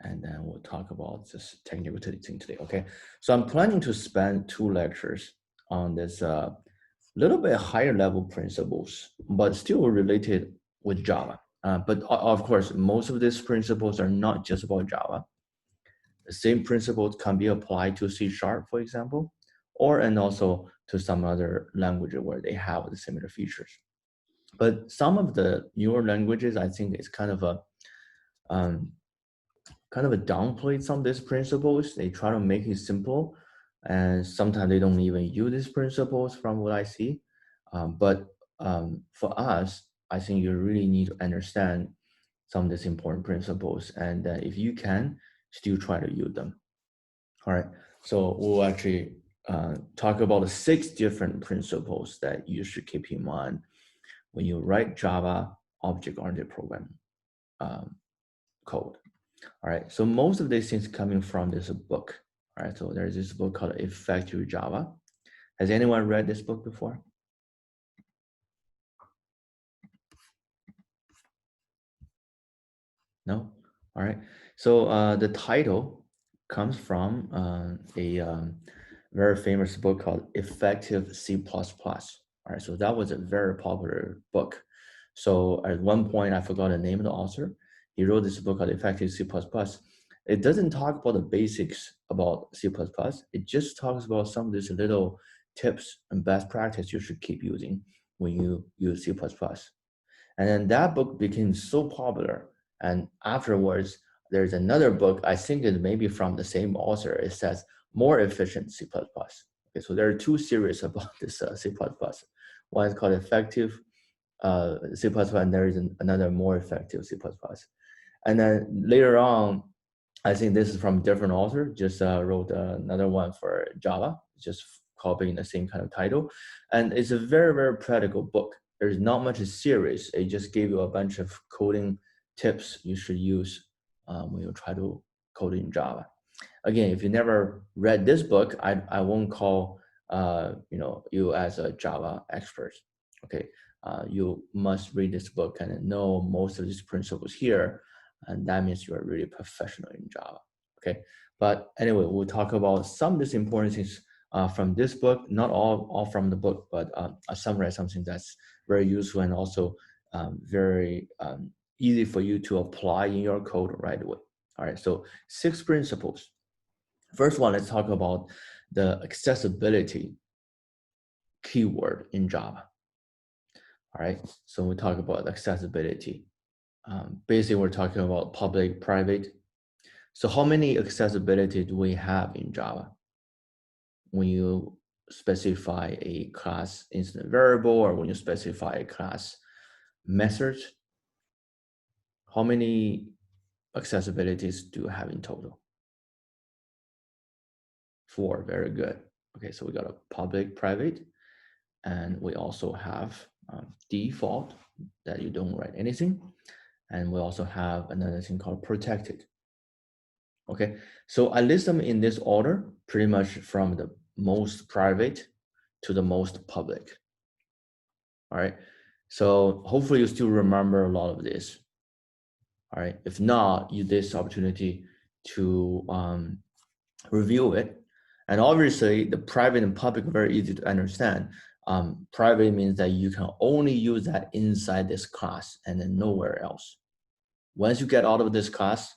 and then we'll talk about this technical thing today, okay? So I'm planning to spend 2 lectures on this little bit higher level principles, but still related with Java. But of course, most of these principles are not just about Java. The same principles can be applied to C#, for example, and also to some other language where they have the similar features. But some of the newer languages, I think it's kind of a downplay some of these principles. They try to make it simple, and sometimes they don't even use these principles from what I see. But for us, I think you really need to understand some of these important principles, and if you can, still try to use them. All right, so we'll actually talk about the 6 different principles that you should keep in mind when you write Java object-oriented programming code. All right, so most of these things coming from this book. All right, so there's this book called Effective Java. Has anyone read this book before? No? All right, so the title comes from a very famous book called Effective C++. All right, so that was a very popular book. So at one point, I forgot the name of the author. He wrote this book called Effective C++. It doesn't talk about the basics about C++. It just talks about some of these little tips and best practice you should keep using when you use C++. And then that book became so popular. And afterwards, there's another book, I think it may be from the same author. It says More Efficient C++. Okay, so there are 2 series about this C++. One is called Effective C++, and there is another More Effective C++. And then later on, I think this is from different author, just wrote another one for Java, just copying the same kind of title. And it's a very, very practical book. There's not much series. It just gave you a bunch of coding tips you should use when you try to code in Java. Again, if you never read this book, I won't call you as a Java expert. Okay, you must read this book and know most of these principles here, and that means you are really professional in Java. Okay, but anyway, we'll talk about some of these important things from this book, not all from the book, but I summarize something that's very useful and also very easy for you to apply in your code right away. All right, so 6 principles. First one, let's talk about the accessibility keyword in Java. All right, so we talk about accessibility. Basically, we're talking about public, private. So how many accessibility do we have in Java? When you specify a class instance variable or when you specify a class method, how many accessibilities do you have in total? 4, very good. Okay, so we got a public, private, and we also have default that you don't write anything. And we also have another thing called protected. Okay, so I list them in this order, pretty much from the most private to the most public. All right, so hopefully you still remember a lot of this. All right, if not, use this opportunity to review it. And obviously, the private and public are very easy to understand. Private means that you can only use that inside this class and then nowhere else. Once you get out of this class,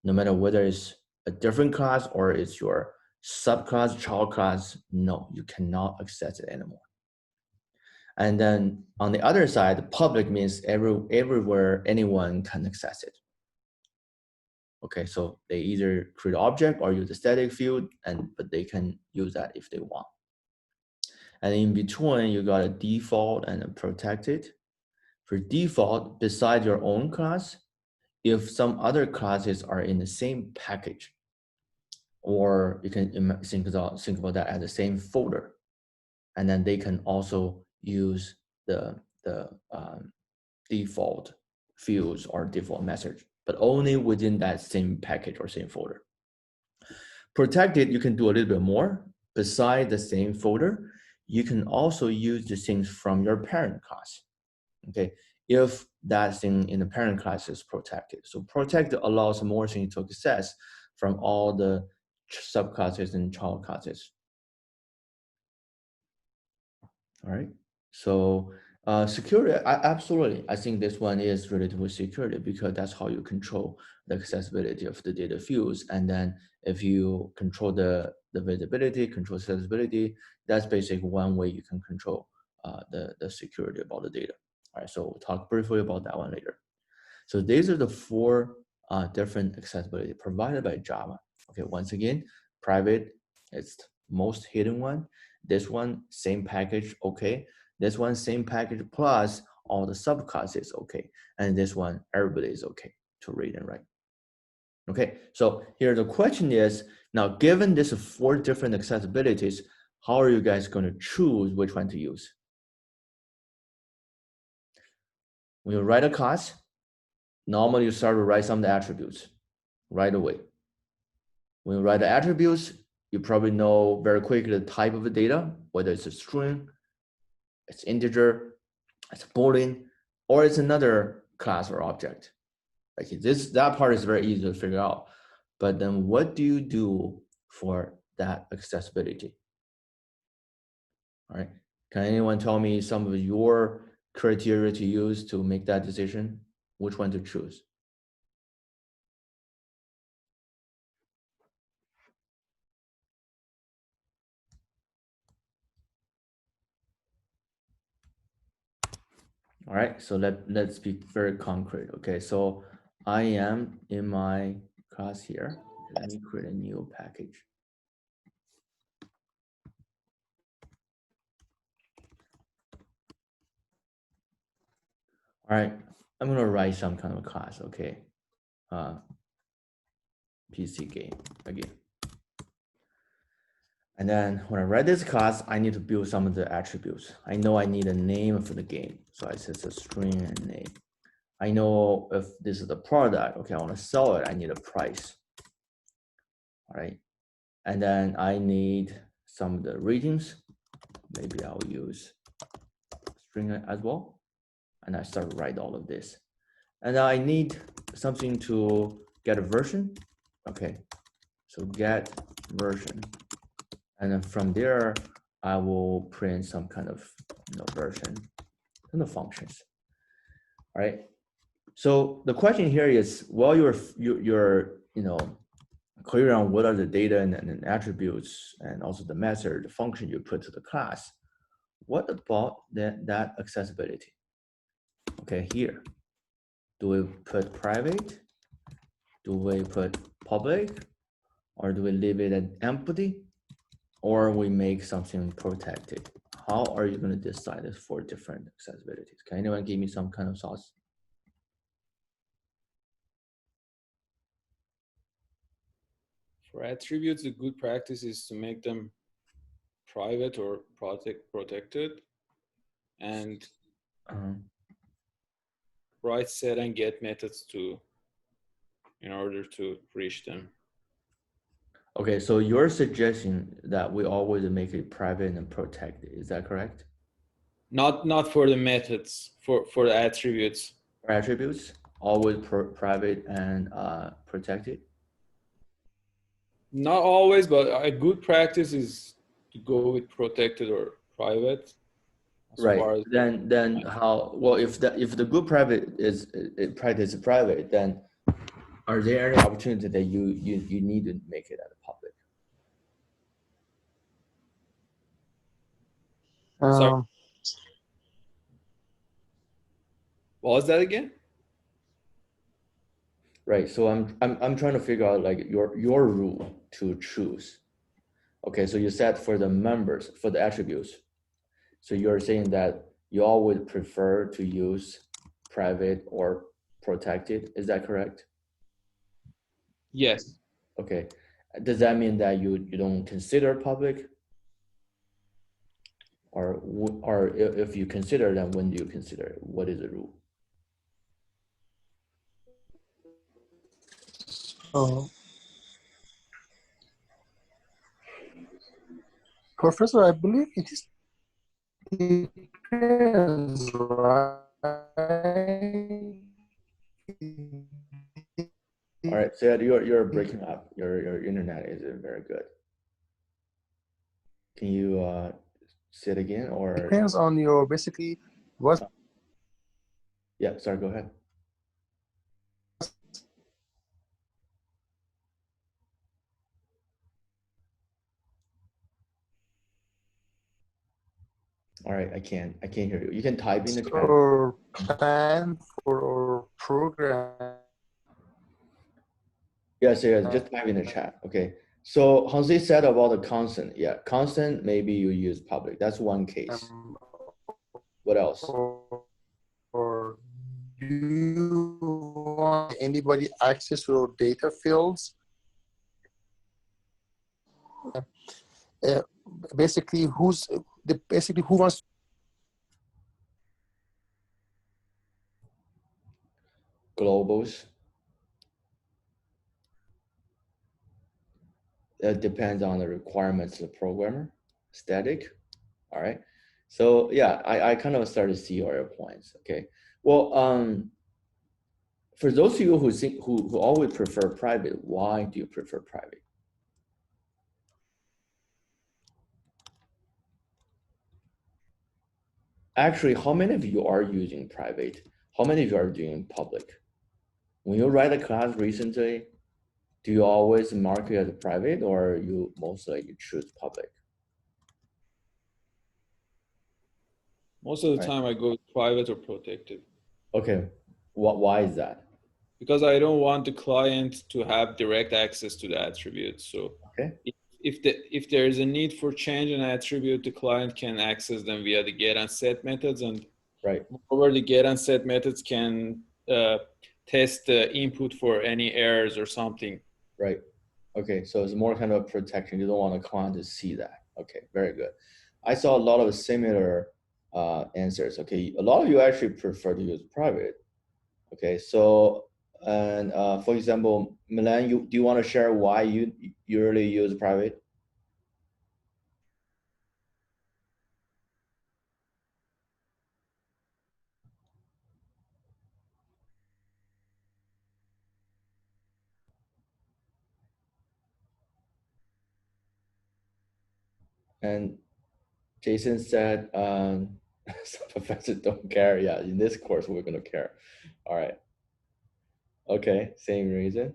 no matter whether it's a different class or it's your subclass, child class, no, you cannot access it anymore. And then on the other side, public means everywhere anyone can access it. Okay, so they either create an object or use a static field, but they can use that if they want. And in between, you got a default and a protected. For default, beside your own class, if some other classes are in the same package, or you can think about that as the same folder, and then they can also use the default fields or default message, but only within that same package or same folder. Protected, you can do a little bit more. Beside the same folder, you can also use the things from your parent class. Okay, if that thing in the parent class is protected. So protected allows more things to access from all the subclasses and child classes. All right. So security, absolutely. I think this one is related with security because that's how you control the accessibility of the data fields. And then if you control the visibility, control accessibility, that's basically one way you can control the security about the data. All right. So we'll talk briefly about that one later. So these are the four different accessibility provided by Java. Okay, once again, private is the most hidden one. This one, same package, okay. This one, same package plus all the subclasses, okay. And this one, everybody is okay to read and write. Okay, so here the question is, now given these four different accessibilities, how are you guys going to choose which one to use? When you write a class, normally you start to write some of the attributes right away. When you write the attributes, you probably know very quickly the type of the data, whether it's a string, it's integer, it's Boolean, or it's another class or object. Okay, that part is very easy to figure out. But then what do you do for that accessibility? All right. Can anyone tell me some of your criteria to use to make that decision? Which one to choose? All right, so let's be very concrete. Okay, so I am in my class here. Let me create a new package. All right, I'm gonna write some kind of a class, okay? PC game again. And then when I write this class, I need to build some of the attributes. I know I need a name for the game. So I set a string and name. I know if this is the product, okay, I wanna sell it, I need a price. All right, and then I need some of the ratings. Maybe I'll use string as well. And I start to write all of this. And I need something to get a version. Okay, so get version. And then from there, I will print some kind of version and the functions. All right. So the question here is, while you're clear on what are the data and attributes and also the method, the function you put to the class, what about that accessibility? Okay, here, do we put private? Do we put public? Or do we leave it at empty? Or we make something protected? How are you going to decide this for different accessibilities? Can anyone give me some kind of thoughts? For attributes, a good practice is to make them private or protected, and write set and get methods in order to reach them. Okay, so you're suggesting that we always make it private and protected. Is that correct? Not for the methods, for the attributes. For attributes, always private and protected? Not always, but a good practice is to go with protected or private. Right. Then how? Well, if the good private is practice is private, then are there any opportunity that you need to make it at the public? Sorry. What was that again? Right. So I'm trying to figure out like your rule to choose. Okay. So you said for the members, for the attributes. So you're saying that you all would prefer to use private or protected. Is that correct? Yes. Okay. Does that mean that you don't consider public? Or if you consider, then when do you consider it? What is the rule? Professor, I believe it is depends, right? All right, so you're breaking up. Your internet isn't very good. Can you say it again or Depends on your basically what. yeah, sorry, go ahead. All right, I can't hear you. You can type in the chat. Or plan for our program. Yes, yes, just type in the chat. Okay. So Hansi said about the constant. Yeah, constant, maybe you use public. That's one case. What else? Or do you want anybody access to our data fields? Uh, basically, who wants. Globals. That depends on the requirements of the programmer. Static. All right. So yeah, I kind of started to see all your points. Okay. Well, for those of you who think who always prefer private, why do you prefer private? Actually, how many of you are using private? How many of you are doing public? When you write a class recently, do you always mark it as private or you mostly you choose public? Most of the Right. time I go private or protected. Okay. Why is that? Because I don't want the client to have direct access to the attribute. So Okay. if there is a need for change an attribute, the client can access them via the get and set methods, and Right. moreover, the get and set methods can test the input for any errors or something. Right. Okay. So it's more kind of protection. You don't want a client to see that. Okay. Very good. I saw a lot of similar answers. Okay. A lot of you actually prefer to use private. Okay. So, and for example, Milan, do you want to share why you really use private? And Jason said, some professors don't care. Yeah, in this course, we're going to care. All right. Okay, same reason.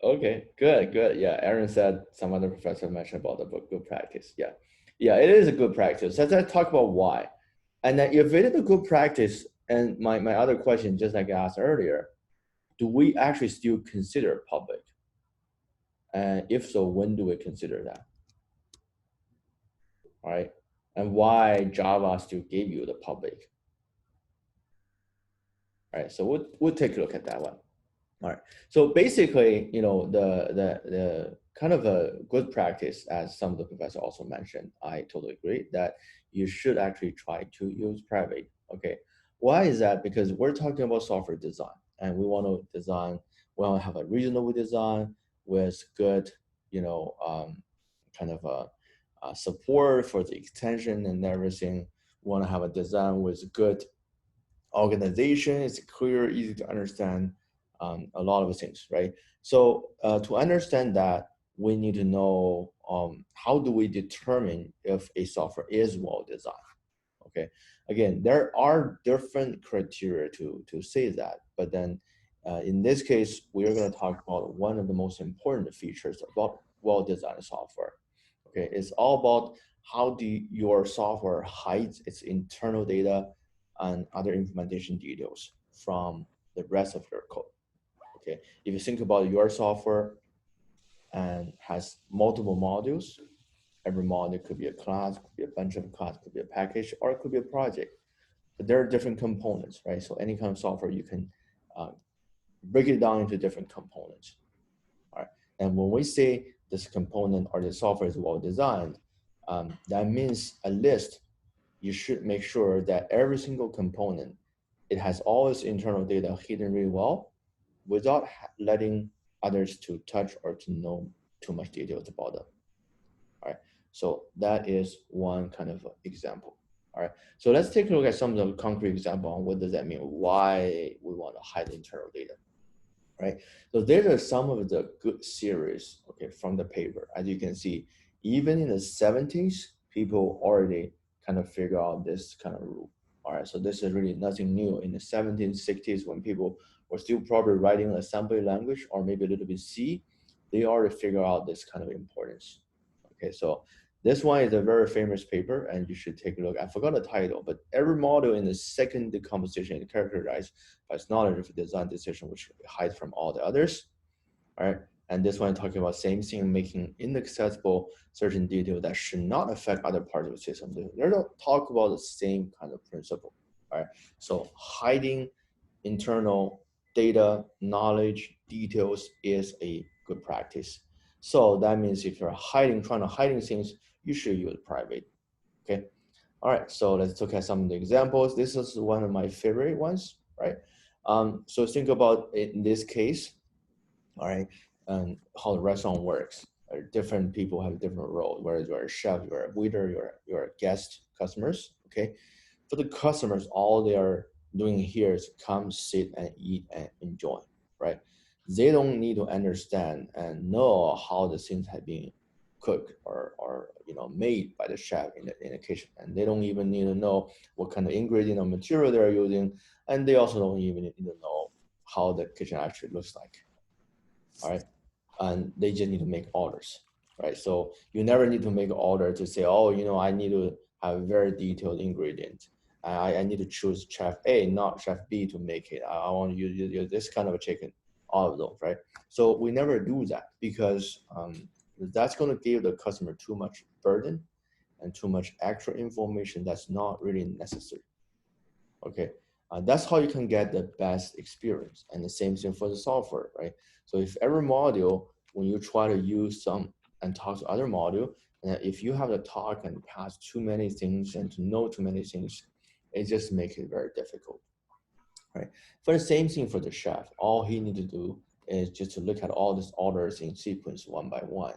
Okay, good, good. Yeah, Aaron said some other professor mentioned about the book, good practice. Yeah, yeah, it is a good practice. Let's talk about why. And then if it is a good practice, and my other question, just like I asked earlier, do we actually still consider public? And if so, when do we consider that? All right, and why Java still gave you the public? All right, so we'll take a look at that one. All right. So basically, you know, the kind of a good practice, as some of the professors also mentioned, I totally agree that you should actually try to use private. Okay. Why is that? Because we're talking about software design, and we want to design. We want to have a reasonable design with good, you know, kind of a support for the extension and everything. We want to have a design with good organization. It's clear, easy to understand, a lot of things, right? So to understand that, we need to know how do we determine if a software is well designed. Okay, again, there are different criteria to say that, but then in this case, we're going to talk about one of the most important features about well-designed software. Okay, it's all about how do your software hides its internal data and other implementation details from the rest of your code. Okay, if you think about your software and has multiple modules, every module could be a class, could be a bunch of class, could be a package, or it could be a project. But there are different components, right? So any kind of software, you can break it down into different components. All right. And when we say this component or the software is well designed, that means at least you should make sure that every single component, it has all its internal data hidden really well without letting others to touch or to know too much details about them. All right. So that is one kind of example. All right. So let's take a look at some of the concrete example on what does that mean, why we want to hide internal data. Right. So these are some of the good series, okay, from the paper. As you can see, even in the 70s, people already kind of figure out this kind of rule. All right. So this is really nothing new. In the 1760s, when people were still probably writing assembly language or maybe a little bit C, they already figure out this kind of importance. Okay. So this one is a very famous paper, and you should take a look. I forgot the title, but every model in the second decomposition is characterized by its knowledge of design decision, which hides from all the others. All right. And this one talking about same thing, making inaccessible certain detail that should not affect other parts of the system. They don't talk about the same kind of principle. All right. So hiding internal data, knowledge, details is a good practice. So that means if you're trying to hiding things, you should use private. Okay. All right. So let's look at some of the examples. This is one of my favorite ones, right? So think about it in this case, all right, and how the restaurant works. Different people have different roles, whether you're a chef, you're a waiter, you're a guest, customers, okay? For the customers, all they are doing here is come, sit, and eat and enjoy, right? They don't need to understand and know how the things have been cooked or made by the chef in the kitchen, and they don't even need to know what kind of ingredient or material they're using, and they also don't even need to know how the kitchen actually looks like. All right, and they just need to make orders, right? So you never need to make an order to say, oh, I need to have a very detailed ingredient. I need to choose chef A, not chef B to make it. I want to use this kind of a chicken, all of those, right? So we never do that because that's going to give the customer too much burden and too much extra information that's not really necessary. Okay, that's how you can get the best experience. And the same thing for the software, right? So if every module, when you try to use some and talk to other module, and if you have to talk and pass too many things and to know too many things, it just makes it very difficult, right? For the same thing for the chef, all he need to do is just to look at all these orders in sequence one by one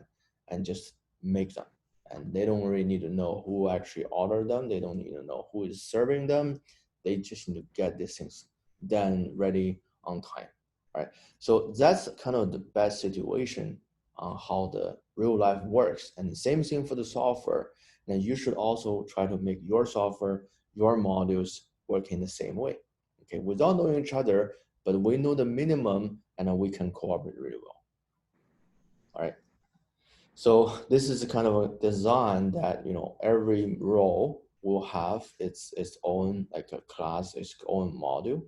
and just make them. And they don't really need to know who actually ordered them. They don't need to know who is serving them. They just need to get these things done ready on time, right? So that's kind of the best situation on how the real life works. And the same thing for the software. And you should also try to make your software, your modules work in the same way. Okay, without knowing each other, but we know the minimum and we can cooperate really well. All right. So this is a kind of a design that every role will have its own like a class, its own module,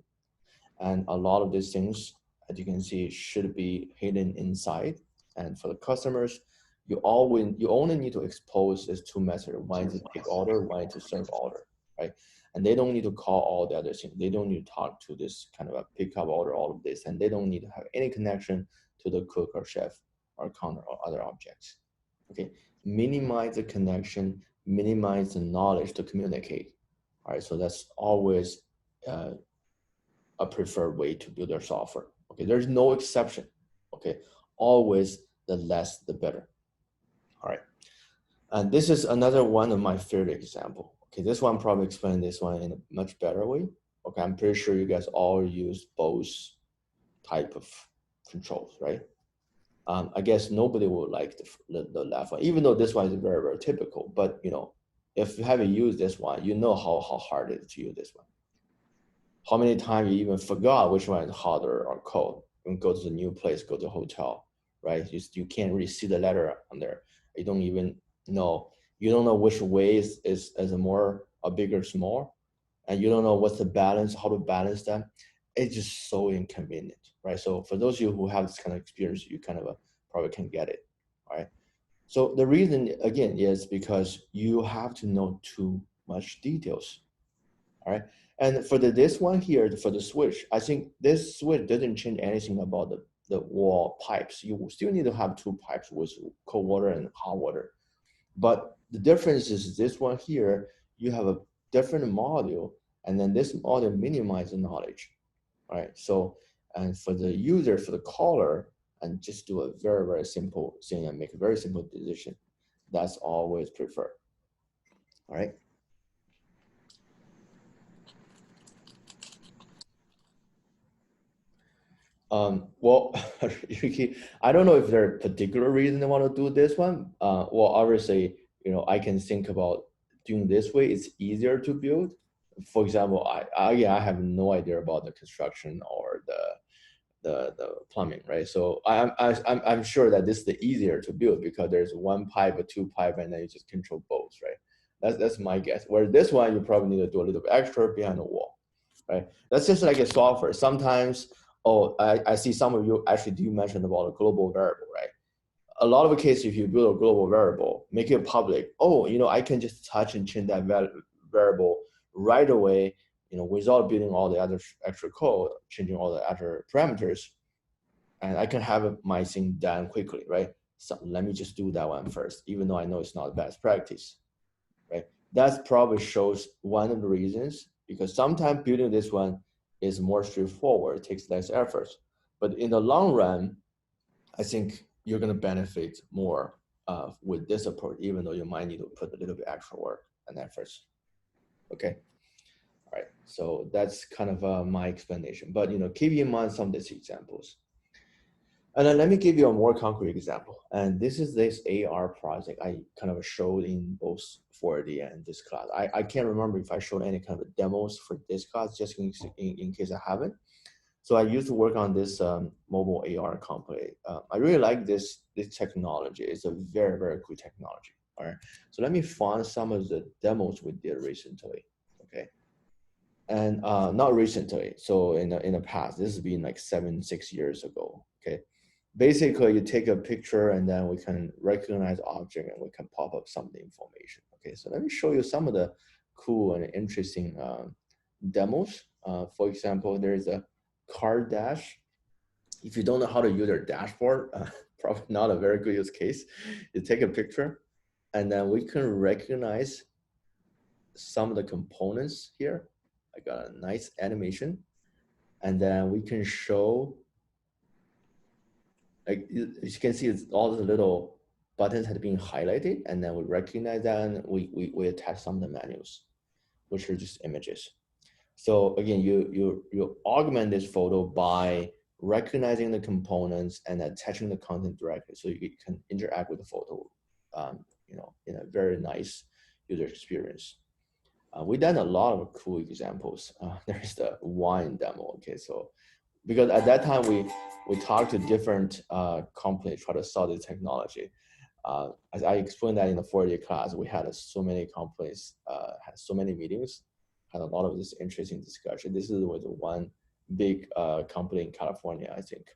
and a lot of these things, as you can see, should be hidden inside. And for the customers, you only need to expose these two methods: one to take order, one to serve order, right? And they don't need to call all the other things. They don't need to talk to this kind of a pickup order, all of this, and they don't need to have any connection to the cook or chef or counter or other objects. Okay, minimize the connection, minimize the knowledge to communicate. All right, so that's always a preferred way to build their software. Okay, there's no exception. Okay, always the less the better. All right, and this is another one of my favorite example. Okay, this one probably explain this one in a much better way. Okay, I'm pretty sure you guys all use both type of controls, right? I guess nobody would like the left one, even though this one is very, very typical. But if you haven't used this one, you know how hard it is to use this one. How many times you even forgot which one is hotter or cold when you go to the new place, go to the hotel, right? You can't really see the letter on there. You don't even know. You don't know which way is a bigger, small, and you don't know what's the balance, how to balance them. It's just so inconvenient, right? So for those of you who have this kind of experience, you kind of probably can get it, right? So the reason again is because you have to know too much details. All right. And for this one here, for the switch, I think this switch doesn't change anything about the wall pipes. You still need to have two pipes with cold water and hot water. But the difference is this one here, you have a different module, and then this module minimizes the knowledge. All right. So, and for the user, for the caller, and just do a very, very simple thing and make a very simple decision. That's always preferred. All right. Well, Ricky, I don't know if there's a particular reason they want to do this one. Well, obviously, I can think about doing this way. It's easier to build. For example, I have no idea about the construction or the plumbing, right? So I'm sure that this is the easier to build because there's one pipe or two pipe, and then you just control both, right? That's my guess. Where this one, you probably need to do a little bit extra behind the wall, right? That's just like a software. Sometimes, oh, I see some of you actually do mention about a global variable, right? A lot of the cases, if you build a global variable, make it public. Oh, I can just touch and change that variable right away, without building all the other extra code, changing all the other parameters, and I can have my thing done quickly, right? So let me just do that one first, even though I know it's not best practice, right? That probably shows one of the reasons, because sometimes building this one is more straightforward, it takes less effort. But in the long run, I think you're going to benefit more with this approach, even though you might need to put a little bit extra work and effort. Okay. All right. So that's kind of my explanation. But keep in mind some of these examples. And then let me give you a more concrete example. And this is this AR project I kind of showed in both 4D and this class. I can't remember if I showed any kind of demos for this class, just in case I haven't. So I used to work on this mobile AR company. I really like this technology. It's a very, very cool technology. All right. So let me find some of the demos we did recently. Okay. And not recently. So in the past, this has been like 6 years ago. Okay. Basically, you take a picture and then we can recognize object and we can pop up some of the information. Okay. So let me show you some of the cool and interesting demos. For example, there's a car dash. If you don't know how to use your dashboard, probably not a very good use case. You take a picture and then we can recognize some of the components here. I got a nice animation, and then we can show, like as you can see, it's all the little buttons have been highlighted, and then we recognize that and we attach some of the menus, which are just images. So again, you augment this photo by recognizing the components and attaching the content directly, so you can interact with the photo, in a very nice user experience. We've done a lot of cool examples. There's the wine demo. Okay, so because at that time we talked to different companies try to sell the technology. As I explained that in the 4-year class, we had so many companies, had so many meetings, had a lot of this interesting discussion. This was one big company in California, I think.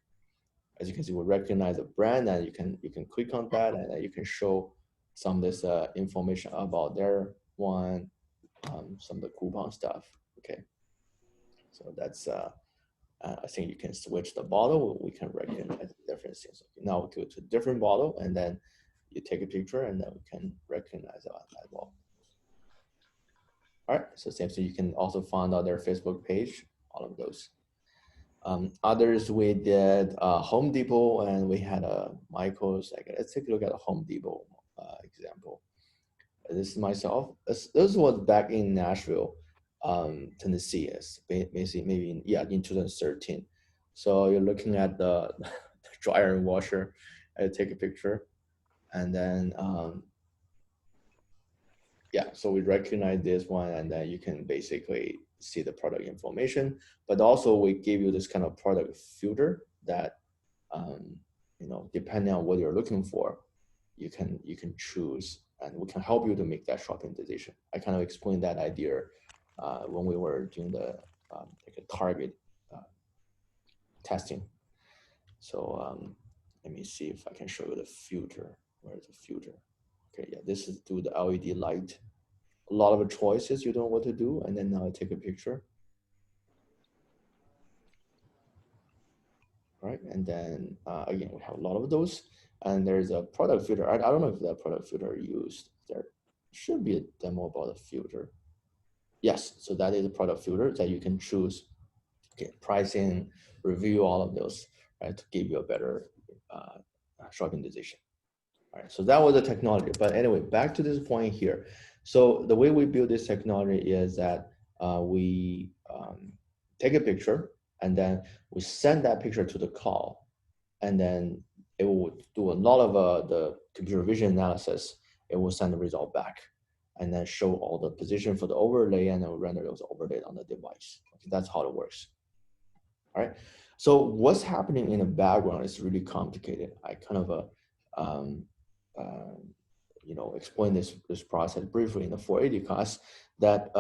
As you can see, we recognize the brand, and you can click on that, and you can show some of this information about their wine, some of the coupon stuff. Okay, so that's I think you can switch the bottle. We can recognize different things. Okay, now we go to a different bottle, and then you take a picture, and then we can recognize that bottle. All right, so same thing. You can also find out their Facebook page, all of those. Others we did Home Depot, and we had a Michael's. Let's take a look at a Home Depot example. This is myself. This was back in Nashville, Tennessee. Basically maybe in 2013. So you're looking at the dryer and washer. I take a picture, and then so we recognize this one, and then you can basically see the product information. But also we give you this kind of product filter that depending on what you're looking for, you can choose, and we can help you to make that shopping decision. I kind of explained that idea when we were doing the like a target testing. So let me see if I can show you the filter. Where's the filter? Okay, yeah, this is through the LED light. A lot of choices, you don't know what to do, and then now I take a picture. All right, and then again, we have a lot of those, and there's a product filter. I don't know if that product filter used. There should be a demo about a filter. Yes, so that is a product filter that you can choose. Okay, pricing, review, all of those, right, to give you a better shopping decision. All right, so that was the technology. But anyway, back to this point here. So the way we build this technology is that we take a picture and then we send that picture to the cloud, and then it will do a lot of the computer vision analysis. It will send the result back and then show all the position for the overlay, and it will render those overlays on the device. Okay, that's how it works. All right. So what's happening in the background is really complicated. I kind of um, uh, explain this process briefly in the 480 class. That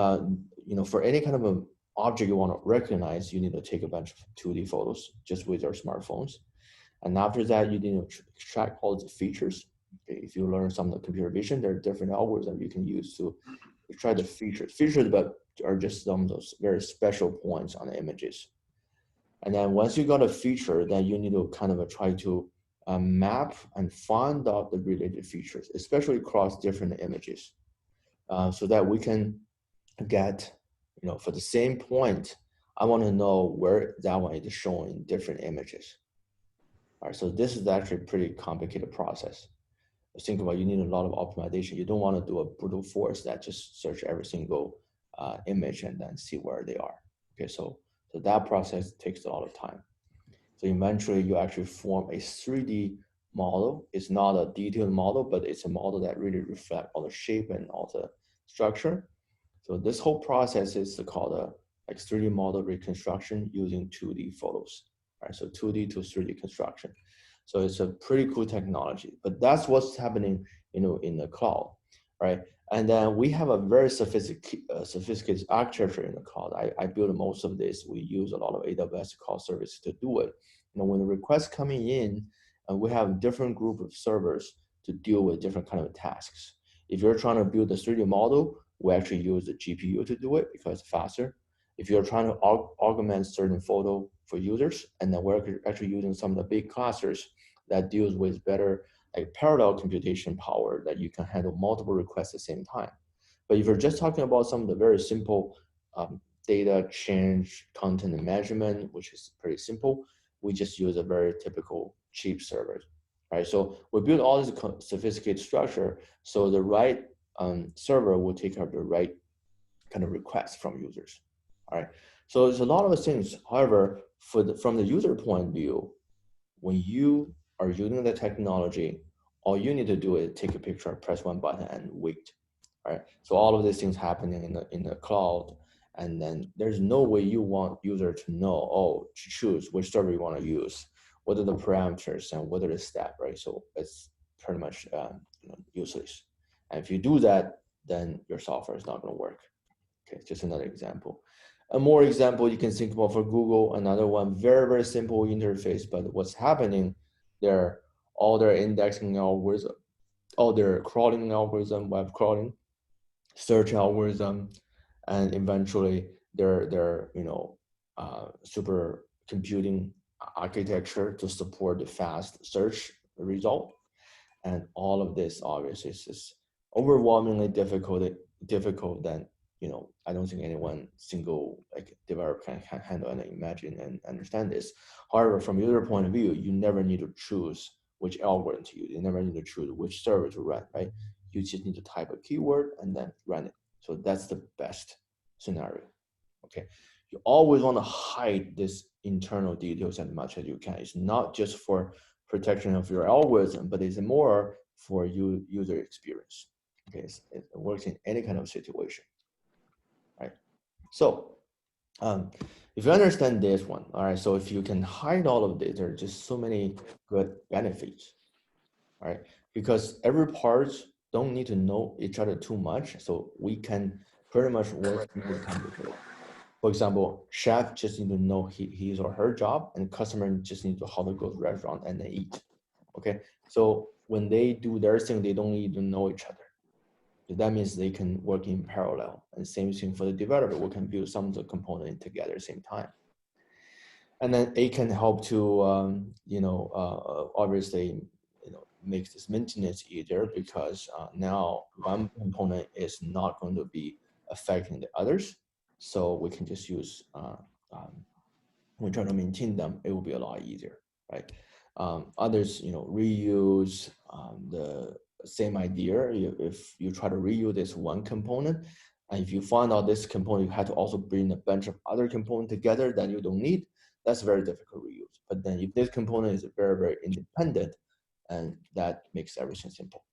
for any kind of an object you want to recognize, you need to take a bunch of 2D photos just with your smartphones, and after that, you need to extract all the features. Okay, if you learn some of the computer vision, there are different algorithms you can use to extract the features. Features, but are just some of those very special points on the images. And then once you got a feature, then you need to kind of try to map and find out the related features, especially across different images, so that we can get, for the same point, I want to know where that one is shown in different images. All right, so this is actually a pretty complicated process. Think about, you need a lot of optimization. You don't want to do a brute force that just search every single image and then see where they are. Okay, so that process takes a lot of time. So eventually you actually form a 3D model. It's not a detailed model, but it's a model that really reflects all the shape and all the structure. So this whole process is called a 3D model reconstruction using 2D photos. Right? So 2D to 3D construction. So it's a pretty cool technology, but that's what's happening, in the cloud, right? And then we have a very sophisticated architecture in the cloud. I built most of this. We use a lot of AWS cloud service to do it. When the requests coming in, we have different group of servers to deal with different kind of tasks. If you're trying to build a 3D model, we actually use the GPU to do it because it's faster. If you're trying to augment certain photo for users, and then we're actually using some of the big clusters that deals with better like parallel computation power that you can handle multiple requests at the same time. But if you're just talking about some of the very simple data change, content and measurement, which is pretty simple, we just use a very typical cheap server, right? So we build all this sophisticated structure so the right server will take care of the right kind of requests from users. All right. So there's a lot of things. However, from the user point of view, when you are using the technology, all you need to do is take a picture, press one button, and wait. Right. So all of these things happening in the cloud, and then there's no way you want user to know, to choose which server you want to use, what are the parameters, and what are the steps. Right. So it's pretty much useless. And if you do that, then your software is not going to work. Okay, just another example. A more example you can think about for Google, another one, very, very simple interface, but what's happening there, all their indexing algorithm, all their crawling algorithm, web crawling, search algorithm, and eventually their super computing architecture to support the fast search result. And all of this obviously is overwhelmingly difficult than, I don't think anyone single like developer can handle and imagine and understand this. However, from user point of view, you never need to choose which algorithm to use. You never need to choose which server to run, right? You just need to type a keyword and then run it. So that's the best scenario. Okay. You always want to hide this internal details as much as you can. It's not just for protection of your algorithm, but it's more for user experience. Okay, it works in any kind of situation, right? So if you understand this one, all right, so if you can hide all of this, there are just so many good benefits, all right? Because every part don't need to know each other too much, so we can pretty much work independently. For example, chef just need to know his or her job, and customer just need to how to go to the restaurant and then eat. Okay, so when they do their thing, they don't need to know each other. So that means they can work in parallel. And same thing for the developer, we can build some of the components together at the same time. And then it can help to, obviously, make this maintenance easier because now one component is not going to be affecting the others. So we can just use, we try to maintain them, it will be a lot easier, right? Others, reuse the same idea. If you try to reuse this one component, and if you find out this component, you have to also bring a bunch of other components together that you don't need, that's very difficult to reuse. But then if this component is very, very independent, and that makes everything simple.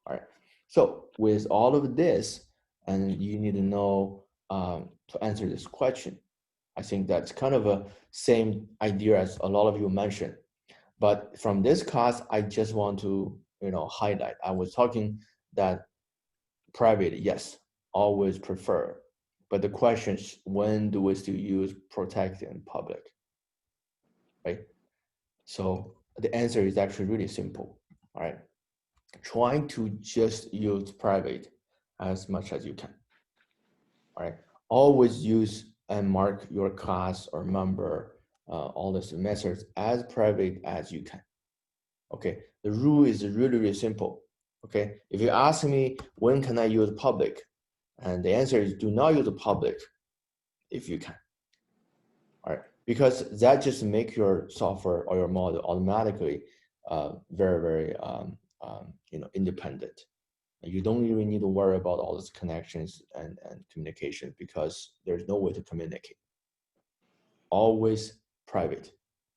All right. So with all of this, and you need to know to answer this question, I think that's kind of a same idea as a lot of you mentioned. But from this class, I just want to highlight. I was talking that private, yes, always prefer. But the question is, when do we still use protect and public, right? So the answer is actually really simple, all right? Trying to just use private as much as you can, all right? Always use and mark your class or member, all these methods as private as you can. Okay, the rule is really, really simple. Okay, if you ask me when can I use public, and the answer is do not use public if you can. All right, because that just make your software or your model automatically very, very independent. You don't really need to worry about all these connections and communication because there's no way to communicate. Always private.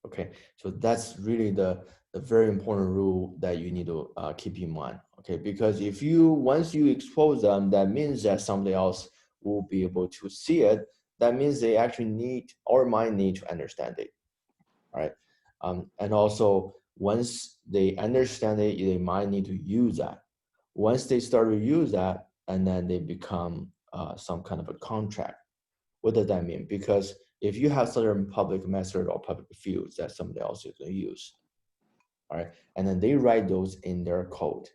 Okay, so that's really the very important rule that you need to keep in mind. Okay, because if once you expose them, that means that somebody else will be able to see it. That means they actually need or might need to understand it. All right, and also once they understand it, they might need to use that. Once they start to use that, and then they become some kind of a contract. What does that mean? Because if you have certain public method or public fields that somebody else is going to use, all right, and then they write those in their code.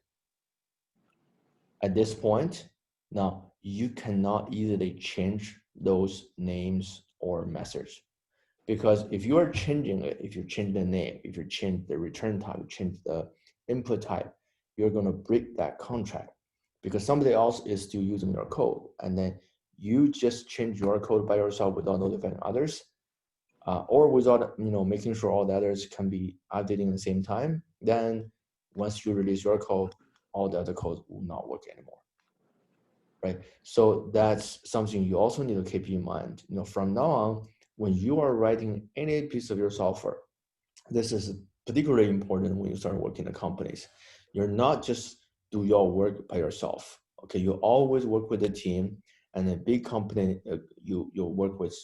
At this point, now you cannot easily change those names or methods. Because if you are changing it, if you change the name, if you change the return type, you change the input type, you're going to break that contract because somebody else is still using your code. And then you just change your code by yourself without notifying others, or without making sure all the others can be updating at the same time. Then once you release your code, all the other codes will not work anymore. Right? So that's something you also need to keep in mind. From now on, when you are writing any piece of your software, this is particularly important when you start working in companies. You're not just do your work by yourself. Okay, you always work with a team, and a big company, you work with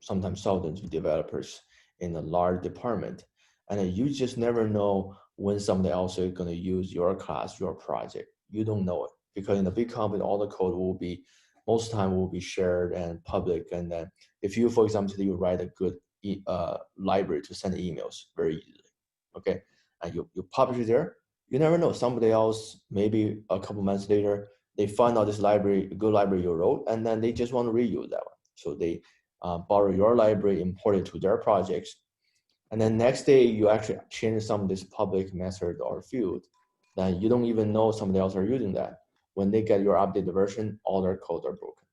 sometimes thousands of developers in a large department, and you just never know when somebody else is going to use your class, your project. You don't know it because in a big company, all the code will be most of the time will be shared and public. And then if you, for example, you write a good library to send emails very easily, okay, and you publish it there, you never know. Somebody else, maybe a couple months later, they find out this library, good library you wrote, and then they just want to reuse that one. So they borrow your library, import it to their projects, and then next day you actually change some of this public method or field, then you don't even know somebody else are using that. When they get your updated version, all their codes are broken,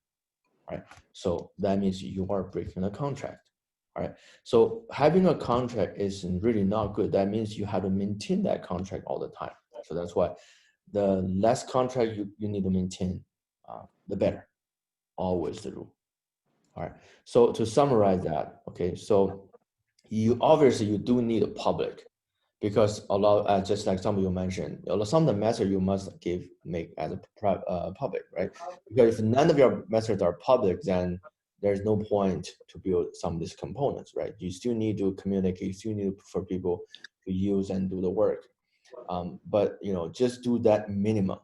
right? So that means you are breaking a contract, right? So having a contract is really not good. That means you have to maintain that contract all the time. So that's why the less contract you need to maintain, the better. Always the rule. All right. So to summarize that, okay, so you obviously you do need a public because a lot, just like some of you mentioned, some of the methods you must make as a public, right? Because if none of your methods are public, then there's no point to build some of these components, right? You still need to communicate, you still need for people to use and do the work. But just do that minimum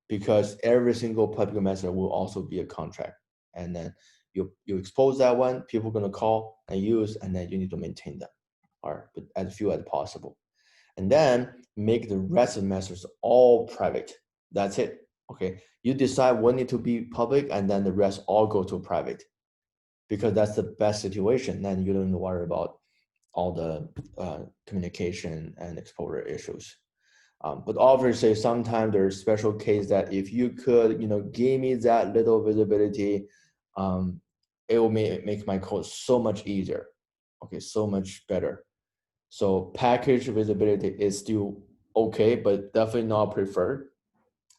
because every single public method will also be a contract, and then you expose that one, people are going to call and use, and then you need to maintain them, all right, but as few as possible, and then make the rest of the methods all private. That's it. Okay, you decide what need to be public, and then the rest all go to private because that's the best situation. Then you don't worry about all the communication and exposure issues. But obviously, sometimes there's special case that if you could, give me that little visibility, it will make my code so much easier. Okay, so much better. So package visibility is still okay, but definitely not preferred.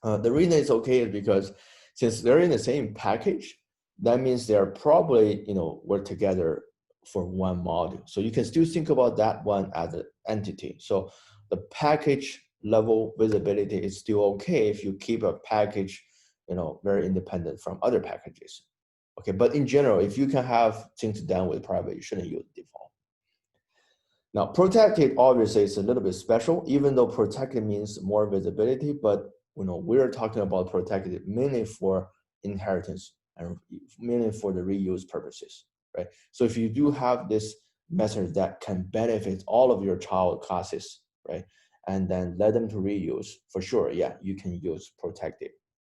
The reason it's okay is because since they're in the same package, that means they're probably, work together for one module. So you can still think about that one as an entity. So the package level visibility is still okay if you keep a package, very independent from other packages. Okay, but in general, if you can have things done with private, you shouldn't use default. Now, protected obviously is a little bit special, even though protected means more visibility, but we're talking about protected mainly for inheritance and mainly for the reuse purposes, right? So if you do have this method that can benefit all of your child classes, right? And then let them to reuse, for sure, yeah, you can use protected.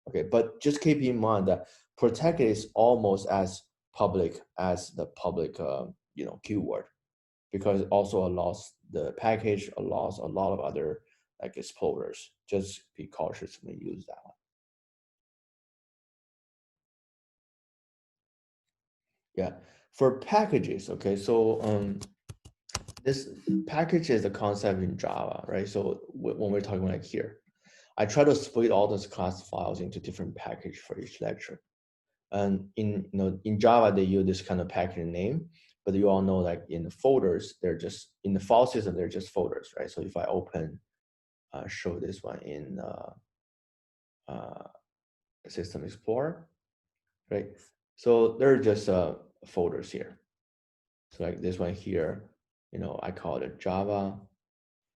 Okay, but just keep in mind that protected is almost as public as the public, keyword, because it also allows the package allows a lot of other like explorers. Just be cautious when you use that one. Yeah, for packages, okay, so this package is a concept in Java, right? So when we're talking like here, I try to split all those class files into different package for each lecture. And in Java, they use this kind of package name, but you all know like in the folders, they're just in the file system, they're just folders, right? So if I open, show this one in System Explorer, right? So they're just folders here. So like this one here, I call it Java,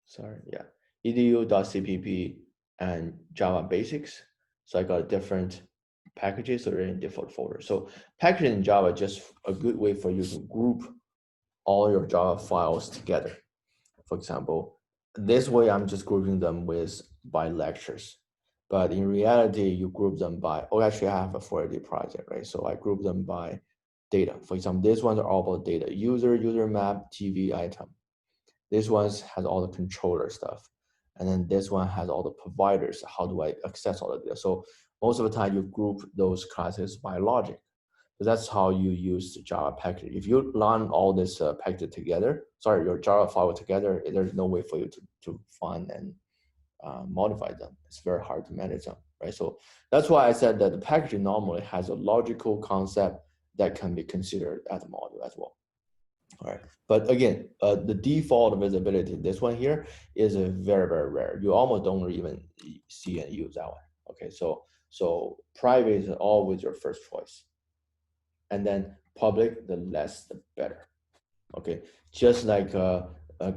sorry, yeah, edu.cpp and Java Basics. So I got different packages that are in different folders. So packaging in Java is just a good way for you to group all your Java files together. For example, this way I'm just grouping them by lectures. But in reality, you group them by, actually I have a 4D project, right? So I group them by data. For example, these ones are all about data: user map, TV item. This one has all the controller stuff. And then this one has all the providers. How do I access all the data? So most of the time you group those classes by logic. So that's how you use the Java package. If you learn all this package together, your Java file together, there's no way for you to find and modify them. It's very hard to manage them, right? So that's why I said that the packaging normally has a logical concept that can be considered as a module as well. All right, but again, the default visibility, this one here, is a very, very rare. You almost don't even see and use that one. Okay, so private is always your first choice, and then public, the less the better. Okay, just like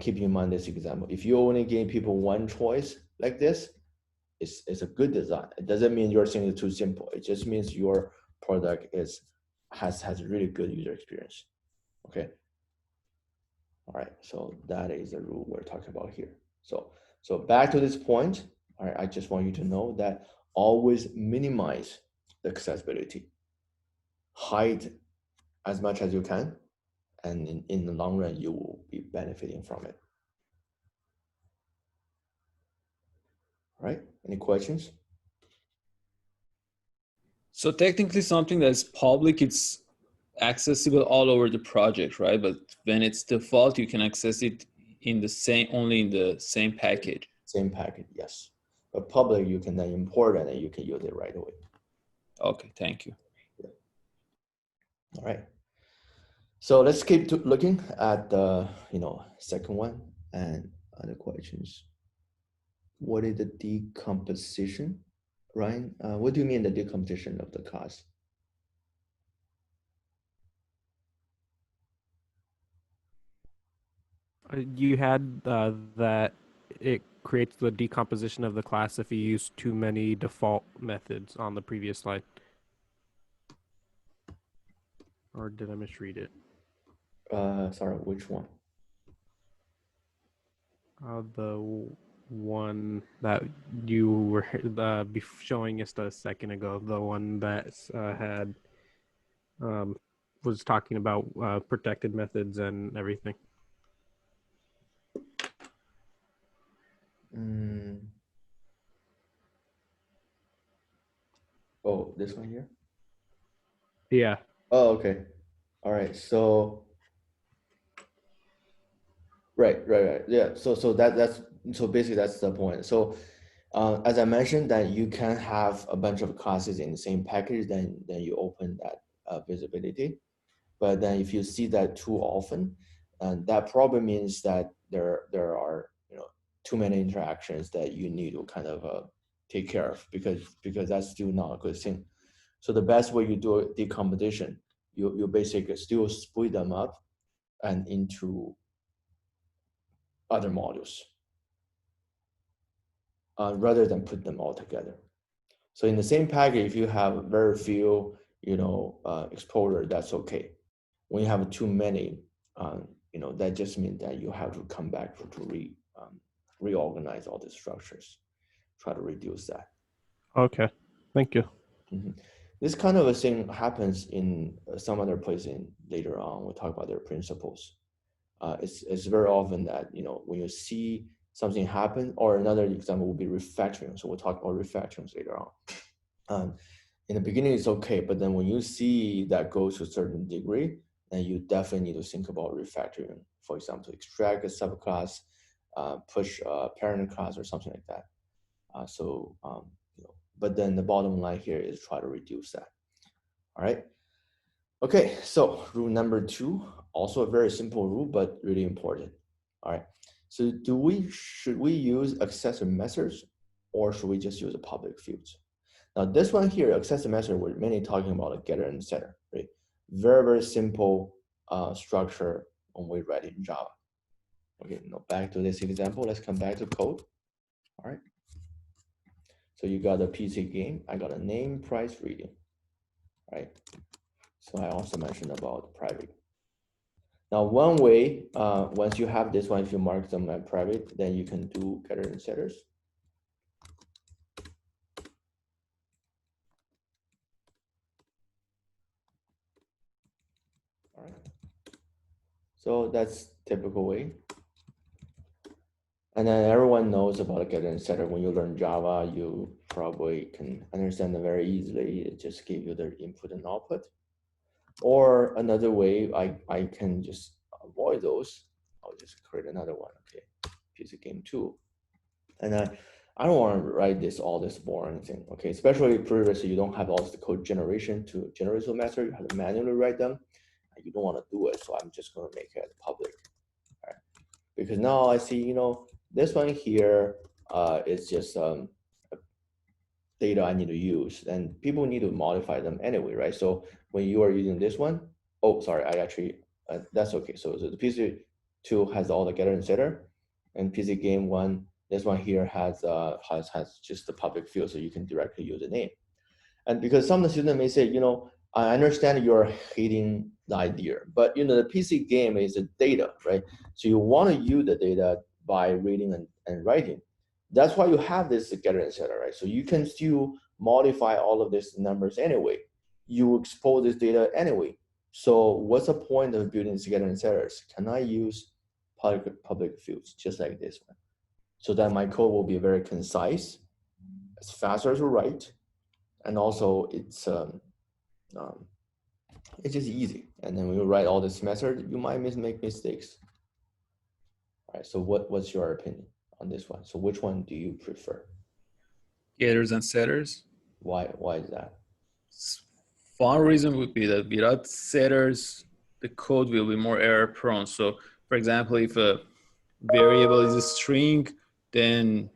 keep in mind this example. If you only give people one choice like this, it's a good design. It doesn't mean your thing is too simple. It just means your product has really good user experience. Okay. All right, so that is the rule we're talking about here. So back to this point, all right, I just want you to know that always minimize the accessibility. Hide as much as you can, and in the long run, you will be benefiting from it. All right, any questions? So technically something that's public, it's accessible all over the project, right? But when it's default, you can access it only in the same package. Same package, yes. But public, you can then import it and you can use it right away. Okay, thank you. Yeah. All right. So let's keep looking at the second one and other questions. What is the decomposition, Ryan? What do you mean the decomposition of the class? You had that it creates the decomposition of the class if you use too many default methods on the previous slide. Or did I misread it? Sorry, which one? The one that you were showing us a second ago, the one that had was talking about protected methods and everything. Oh, this one here? Yeah. Oh, okay. All right. So Right. Yeah. So basically that's the point. So as I mentioned, that you can have a bunch of classes in the same package, then you open that visibility. But then if you see that too often, that probably means that there are too many interactions that you need to kind of take care of, because that's still not a good thing. So the best way you do a decomposition, you basically still split them up and into other modules rather than put them all together. So in the same package, if you have very few exposure, that's okay. When you have too many, that just means that you have to come back to reorganize all the structures, try to reduce that. Okay, thank you. This kind of a thing happens in some other places later on. We'll talk about their principles. It's very often that when you see something happen, or another example would be refactoring. So we'll talk about refactorings later on. In the beginning, it's okay, but then when you see that goes to a certain degree, then you definitely need to think about refactoring. For example, extract a subclass, push a parent class, or something like that. But then the bottom line here is try to reduce that. All right. Okay, so rule number 2, also a very simple rule, but really important. All right. So should we use accessor methods, or should we just use the public fields? Now this one here, accessor method, we're mainly talking about a getter and setter, right? Very simple structure when we write in Java. Okay, now back to this example. Let's come back to code. All right. So you got a PC game. I got a name, price, reading. Right. So I also mentioned about private. Now, one way, once you have this one, if you mark them as private, then you can do getter and setters. All right. So that's typical way. And then everyone knows about a getter and setter. When you learn Java, you probably can understand them very easily. It just gives you the input and output. Or another way, I can just avoid those. I'll just create another one. Okay, piece of game 2. And I don't want to write all this boring thing. Okay, especially previously you don't have all the code generation to generate the method. You have to manually write them. You don't want to do it, so I'm just going to make it public. All right. Because now I see, this one here is just data I need to use, and people need to modify them anyway, right? So when you are using this one, oh, sorry, I actually, that's okay. So the PC2 has all the getter and setter, and PC game 1, this one here has just the public field, so you can directly use the name. And because some of the students may say, I understand you're hating the idea, but the PC game is the data, right? So you want to use the data by reading and writing. That's why you have this getter and setter, right? So you can still modify all of these numbers anyway. You expose this data anyway. So what's the point of building these getter and setters? Can I use public fields just like this one? So that my code will be very concise, it's faster to write, and also it's just easy. And then when you write all this method, you might make mistakes. All right. So what's your opinion on this one? So which one do you prefer? Getters and setters. Why is that? One reason would be that without setters, the code will be more error prone. So for example, if a variable is a string, then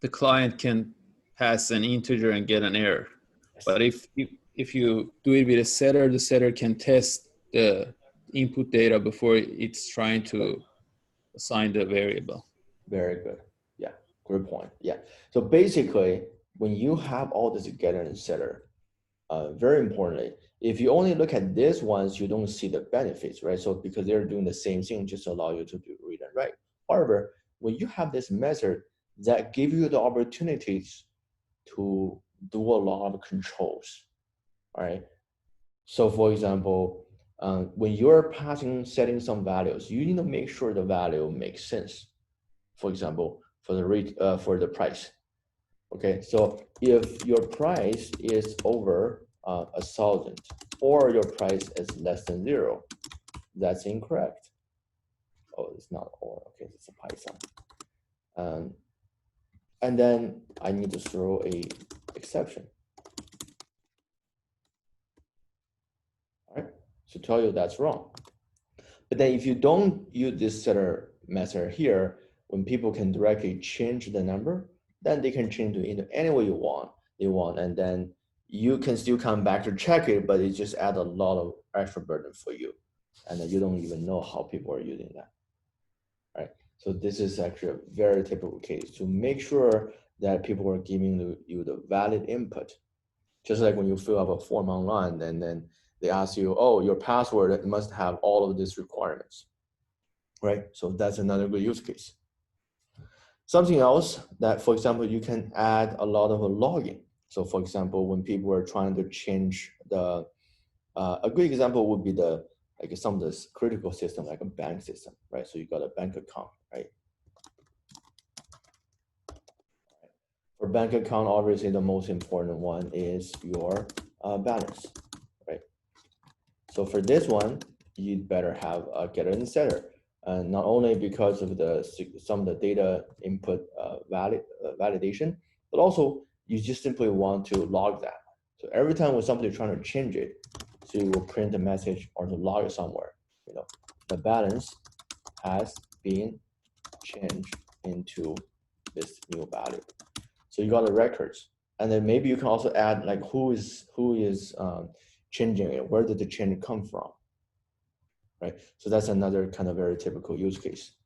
the client can pass an integer and get an error. Yes. But if you do it with a setter, the setter can test the input data before it's trying to assign the variable. Very good. Yeah, good point. Yeah. So basically, when you have all this getter and setter, very importantly, if you only look at these ones, you don't see the benefits, right? So because they're doing the same thing, just allow you to read and write. However, when you have this method that give you the opportunities to do a lot of controls, all right? So for example, when you're setting some values, you need to make sure the value makes sense. For example, for the rate, for the price. Okay, so if your price is over 1,000 or your price is less than 0, that's incorrect. oh, it's not or, okay, it's a Python. And then I need to throw a exception. All right, to tell you that's wrong. But then if you don't use this setter method here, when people can directly change the number, then they can change it into any way they want, and then you can still come back to check it, but it just add a lot of extra burden for you. And then you don't even know how people are using that, right? So this is actually a very typical case to make sure that people are giving you the valid input. Just like when you fill up a form online and then they ask you, oh, your password must have all of these requirements, right? So that's another good use case. Something else that, for example, you can add a lot of logging. So for example, when people are trying to change the, a good example would be the, like some of this critical system, like a bank system, right? So you got a bank account, right? For bank account, obviously the most important one is your balance, right? So for this one, you'd better have a getter and setter. Not only because of some of the data input validation, but also you just simply want to log that. So every time when somebody's trying to change it, so you will print a message or to log it somewhere. You know, the balance has been changed into this new value. So you got the records, and then maybe you can also add like who is changing it, where did the change come from, right? So that's another kind of very typical use case.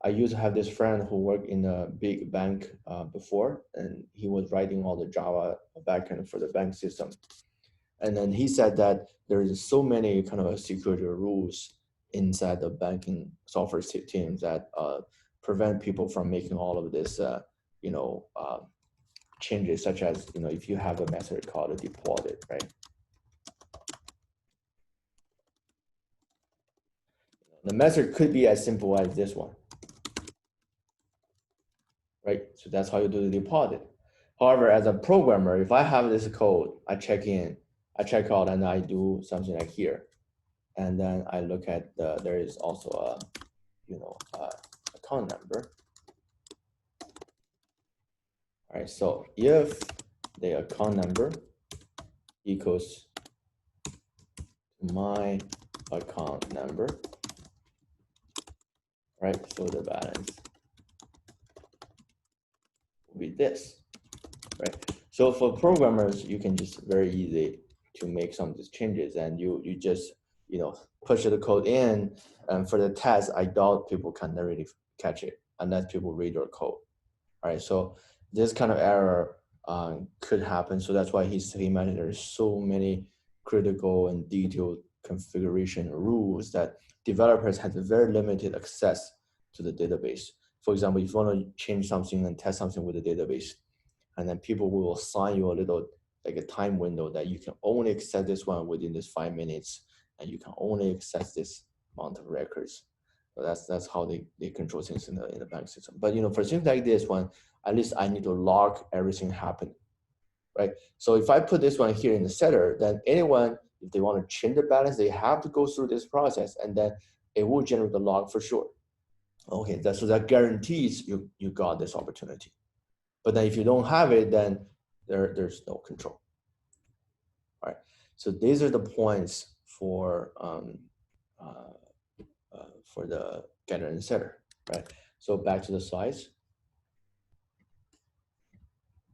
I used to have this friend who worked in a big bank before, and he was writing all the Java backend for the bank system. And then he said that there is so many kind of security rules inside the banking software teams that prevent people from making all of this, changes, such as, if you have a method called a deported, right? The method could be as simple as this one, right? So that's how you do the deposit. However, as a programmer, if I have this code, I check in, I check out, and I do something like here, and then I look at there is also a, account number. All right, so if the account number equals my account number, right? So the balance will be this, right? So for programmers, you can just very easy to make some of these changes, and you just push the code in. And for the test, I doubt people can really catch it unless people read your code. All right, so this kind of error could happen. So that's why he mentioned there's so many critical and detailed configuration rules that developers have very limited access to the database. For example, if you want to change something and test something with the database, and then people will assign you a little, like a time window that you can only access this one within this 5 minutes, and you can only access this amount of records. So that's how they control things in the bank system. But for things like this one, at least I need to log everything happening, right? So if I put this one here in the setter, then anyone, if they want to change the balance, they have to go through this process, and then it will generate the log for sure. Okay, so that guarantees you got this opportunity. But then if you don't have it, then there's no control. All right, so these are the points for the getter and setter, right? So back to the slides.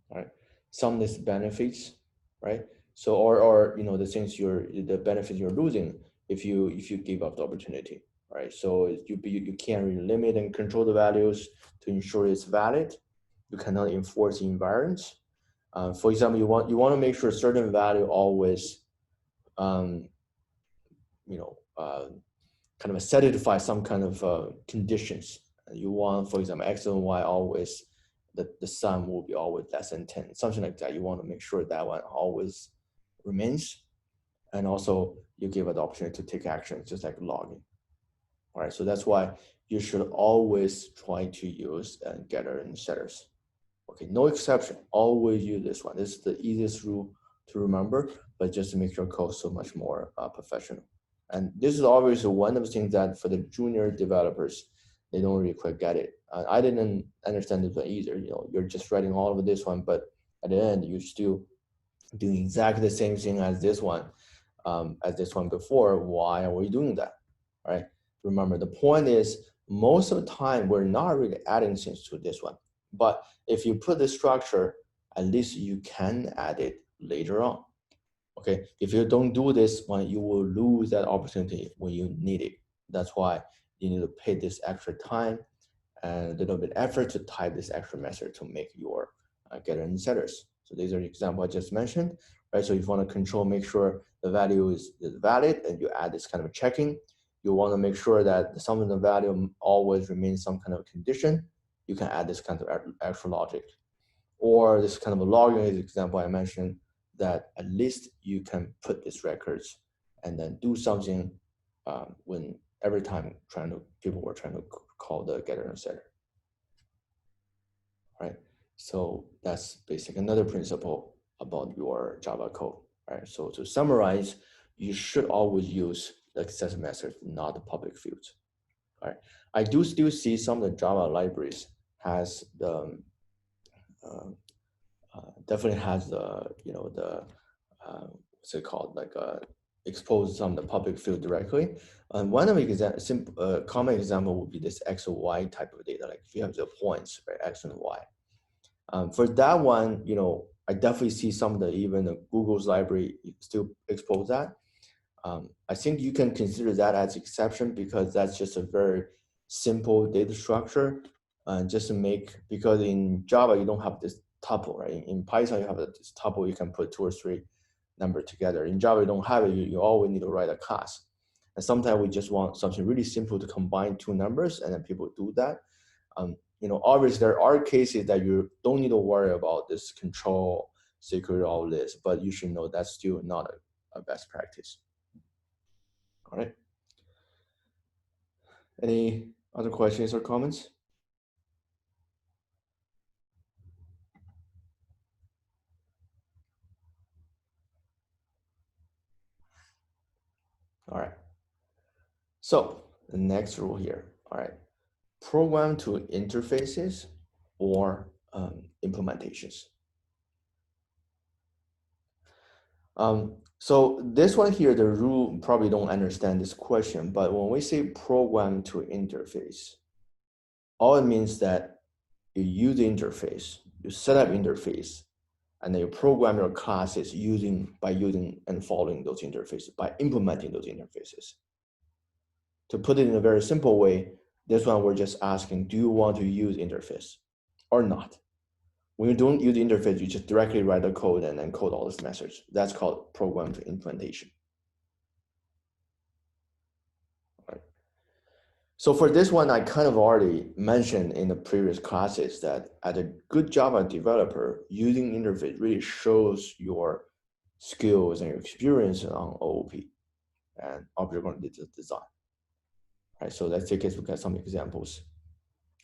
All right, some of these benefits, right? So or the things the benefits you're losing if you give up the opportunity, right? So you can't really limit and control the values to ensure it's valid. You cannot enforce the environments. For example, you want to make sure a certain value always, kind of satisfy some kind of conditions. You want, for example, X and Y always, the sum will be always less than 10, something like that. You want to make sure that one always remains. And also you give it the opportunity to take action, just like logging. All right, so that's why you should always try to use getter and setters. Okay, no exception, always use this one. This is the easiest rule to remember, but just to make your code so much more professional. And this is obviously one of the things that for the junior developers, they don't really quite get it. I didn't understand this one either. You know, you're just writing all of this one, but at the end, you're still doing exactly the same thing as this one before. Why are we doing that? Right? Remember, the point is most of the time we're not really adding things to this one. But if you put the structure, at least you can add it later on. Okay, if you don't do this one, you will lose that opportunity when you need it. That's why you need to pay this extra time and a little bit effort to type this extra message to make your getter and setters. So these are the examples I just mentioned, right? So if you want to control, make sure the value is valid, and you add this kind of checking. You want to make sure that the sum of the value always remains some kind of condition. You can add this kind of extra logic. Or this kind of a logging example I mentioned, that at least you can put these records and then do something when every time people were trying to call the getter and setter, right? So that's basically another principle about your Java code, right? So to summarize, you should always use the accessor method, not the public fields, right? I do still see some of the Java libraries has the definitely has the, you know, the what's it called, like expose some of the public field directly. And one of the common example would be this X or Y type of data, like if you have the points, right, X and Y. For that one, you know, I definitely see some of the, even the Google's library still expose that. I think you can consider that as exception because that's just a very simple data structure. Just to make, because in Java, you don't have this tuple, right? In Python, you have this tuple, you can put 2 or 3 numbers together. In Java, you don't have it, you always need to write a class. And sometimes we just want something really simple to combine 2 numbers, and then people do that. You know, obviously there are cases that you don't need to worry about this control, security, all this, but you should know that's still not a best practice. All right. Any other questions or comments? All right. So the next rule here, all right, program to interfaces or implementations. So this one here, the rule probably don't understand this question, but when we say program to interface, all it means that you use the interface, you set up interface, and then you program your classes by using and following those interfaces, by implementing those interfaces. To put it in a very simple way, this one we're just asking, do you want to use interface or not? When you don't use the interface, you just directly write the code and then code all this message. That's called program to implementation. All right. So for this one, I kind of already mentioned in the previous classes that as a good Java developer, using interface really shows your skills and your experience on OOP and object-oriented design. Right, so let's take a look at some examples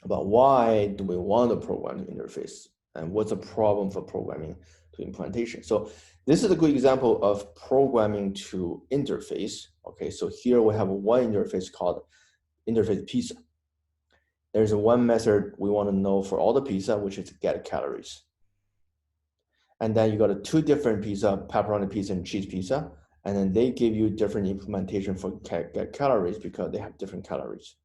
about why do we want to program to interface and what's the problem for programming to implementation. So this is a good example of programming to interface. Okay, so here we have one interface called interface pizza. There's one method we want to know for all the pizza, which is get calories. And then you got 2 different pizza, pepperoni pizza and cheese pizza. And then they give you different implementation for get calories because they have different calories.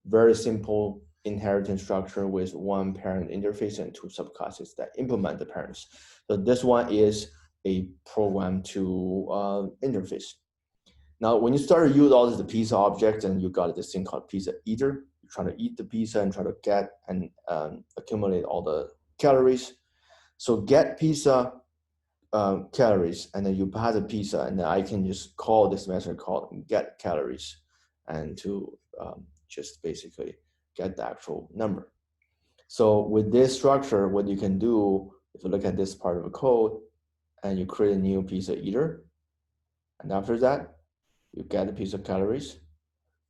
Very simple inheritance structure with 1 parent interface and 2 subclasses that implement the parents. So this one is a program to interface. Now, when you start to use all the pizza objects, and you got this thing called pizza eater, you're trying to eat the pizza and try to get and accumulate all the calories. So get pizza calories, and then you pass a pizza, and then I can just call this method called get calories, and to just basically get the actual number. So with this structure, what you can do, if you look at this part of the code, and you create a new pizza eater, and after that, you get a piece of calories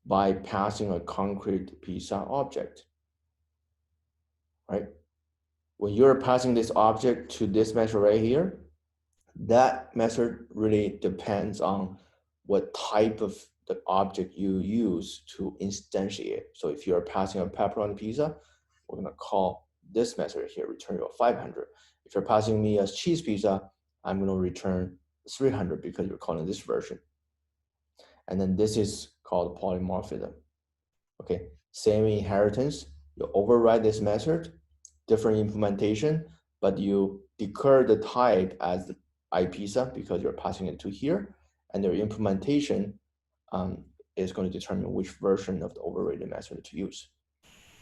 by passing a concrete pizza object, right? When you're passing this object to this method right here, that method really depends on what type of the object you use to instantiate. So if you're passing a pepperoni pizza, we're gonna call this method here, return you a 500. If you're passing me a cheese pizza, I'm gonna return 300 because you're calling this version. And then this is called polymorphism. Okay, same inheritance, you override this method, different implementation, but you declare the type as the iPizza because you're passing it to here, and your implementation is going to determine which version of the overridden method to use.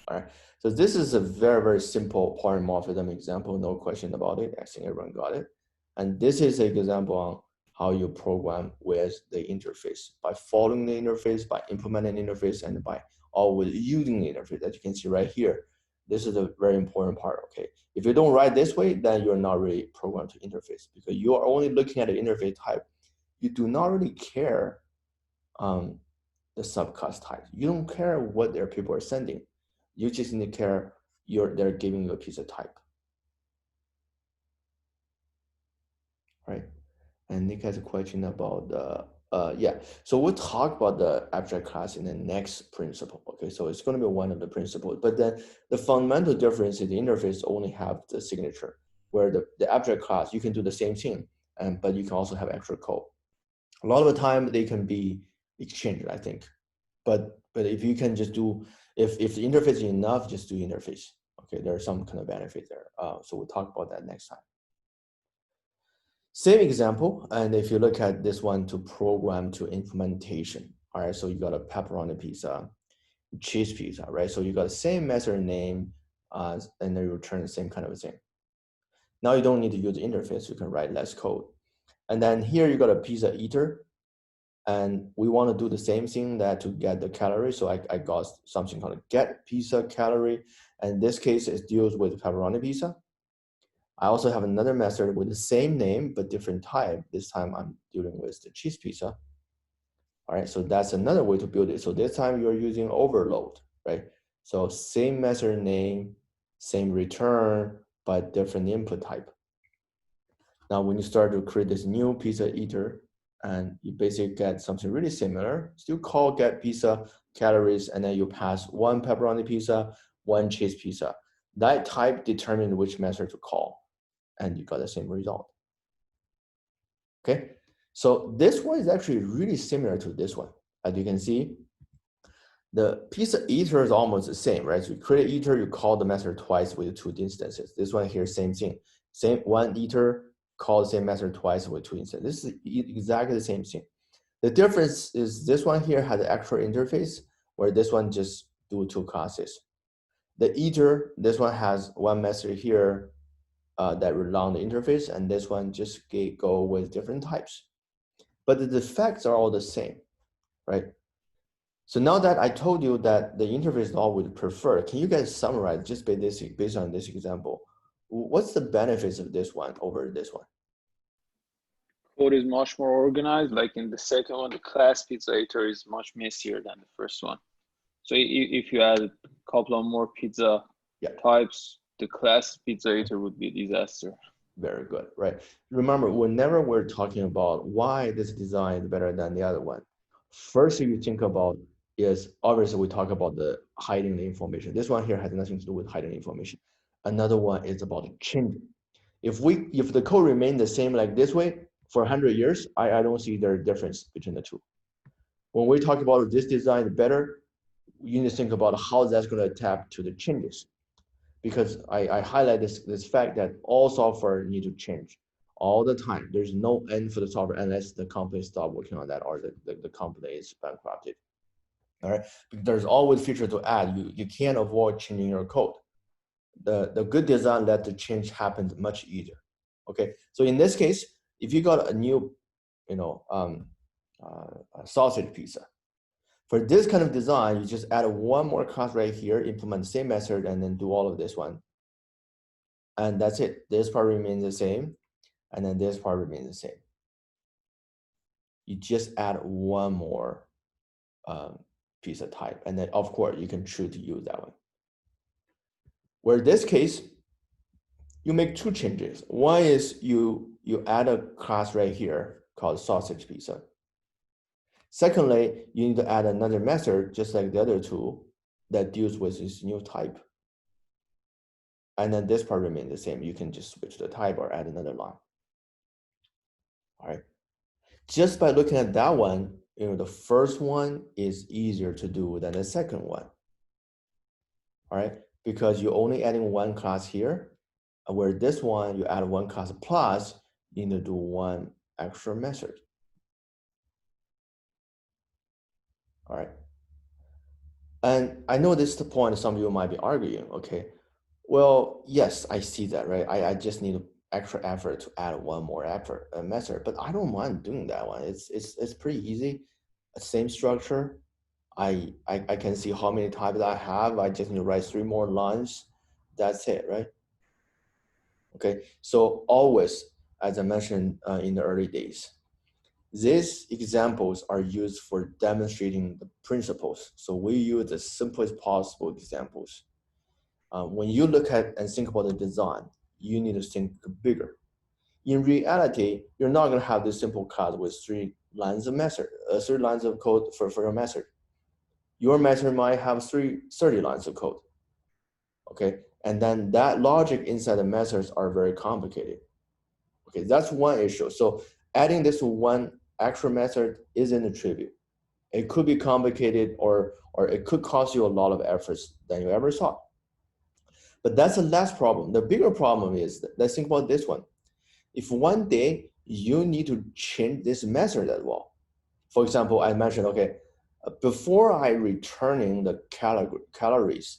All right, so this is a very, very simple polymorphism example, no question about it. I think everyone got it. And this is an example on how you program with the interface, by following the interface, by implementing the interface, and by always using the interface, as you can see right here. This is a very important part, okay? If you don't write this way, then you're not really programmed to interface because you are only looking at the interface type. You do not really care the subclass type. You don't care what their people are sending. You just need to care they're giving you a piece of type. Right? And Nick has a question about yeah. So we'll talk about the abstract class in the next principle. Okay, so it's going to be one of the principles. But then the fundamental difference is the interface only have the signature, where the abstract class you can do the same thing, but you can also have extra code. A lot of the time they can be exchanged, I think. But if you can just do if the interface is enough, just do interface. Okay, there's some kind of benefit there. So we'll talk about that next time. Same example, and if you look at this one to program to implementation, all right, so you got a pepperoni pizza, cheese pizza, right? So you got the same method name, and then you return the same kind of thing. Now you don't need to use the interface, you can write less code. And then here you got a pizza eater, and we want to do the same thing that to get the calorie. So I got something called get pizza calorie, and in this case it deals with pepperoni pizza. I also have another method with the same name, but different type. This time I'm dealing with the cheese pizza. All right, so that's another way to build it. So this time you're using overload, right? So same method name, same return, but different input type. Now, when you start to create this new pizza eater, and you basically get something really similar, still call get pizza calories, and then you pass one pepperoni pizza, one cheese pizza. That type determines which method to call, and you got the same result. Okay, so this one is actually really similar to this one. As you can see, the pizza eater is almost the same, right? So you create an eater, you call the method twice with two instances. This one here, same thing. Same one eater, call the same method twice with two instances. This is exactly the same thing. The difference is this one here has an actual interface, where this one just do two classes. The eater, this one has one method here that rely on the interface, and this one just go with different types. But the effects are all the same, right? So now that I told you that the interface is always preferred, can you guys summarize just based on this example? What's the benefits of this one over this one? Code is much more organized. Like in the second one, the class pizza eater is much messier than the first one. So if you add a couple of more pizza types, the class pizza eater would be a disaster. Very good, right? Remember, whenever we're talking about why this design is better than the other one, first thing you think about is obviously we talk about the hiding the information. This one here has nothing to do with hiding information. Another one is about changing. If the code remained the same like this way for 100 years, I don't see their difference between the two. When we talk about this design better, you need to think about how that's going to adapt to the changes. Because I highlight this fact that all software need to change all the time. There's no end for the software unless the company stop working on that or the company is bankrupted. All right, there's always feature to add. You can't avoid changing your code. The good design let the change happen much easier. Okay, so in this case, if you got a new, sausage pizza, for this kind of design, you just add one more class right here, implement the same method, and then do all of this one. And that's it. This part remains the same, and then this part remains the same. You just add one more piece of type, and then of course you can choose to use that one. Where in this case, you make two changes. One is you add a class right here called sausage pizza. Secondly, you need to add another method, just like the other two, that deals with this new type. And then this part remains the same. You can just switch the type or add another line. All right. Just by looking at that one, the first one is easier to do than the second one. All right, because you're only adding one class here, where this one you add one class plus, you need to do one extra method. All right. And I know this is the point some of you might be arguing, okay, well, yes, I see that, right? I just need extra effort to add one more effort method, but I don't mind doing that one. It's pretty easy. Same structure. I can see how many types I have. I just need to write 3 more lines. That's it, right? Okay, so always, as I mentioned in the early days, these examples are used for demonstrating the principles. So we use the simplest possible examples. When you look at and think about the design, you need to think bigger. In reality, you're not going to have this simple code with 3 lines of method, 3 lines of code for your method. Your method might have 30 lines of code. Okay, and then that logic inside the methods are very complicated. Okay, that's one issue. So adding this one extra method isn't a trivial. It could be complicated or it could cost you a lot of efforts than you ever thought. But that's the last problem. The bigger problem is, let's think about this one. If one day you need to change this method as well. For example, I mentioned, okay, before I returning the calories,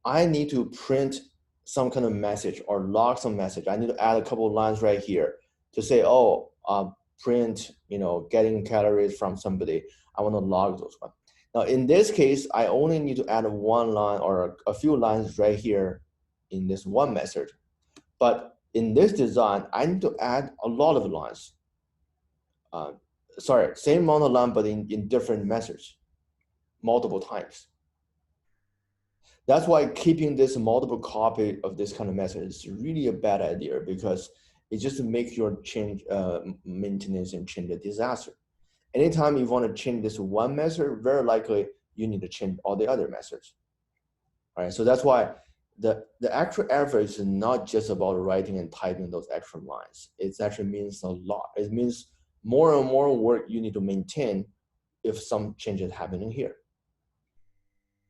I need to print some kind of message or log some message. I need to add a couple of lines right here to say, oh, print, getting calories from somebody. I want to log those ones. Now, in this case, I only need to add one line or a few lines right here in this one method. But in this design, I need to add a lot of lines. Same amount of line, but in different methods, multiple times. That's why keeping this multiple copy of this kind of method is really a bad idea, because it just makes your change maintenance and change a disaster. Anytime you want to change this one method, very likely you need to change all the other methods. All right, so that's why the actual effort is not just about writing and typing those extra lines. It actually means a lot. It means more and more work you need to maintain if some changes happening here.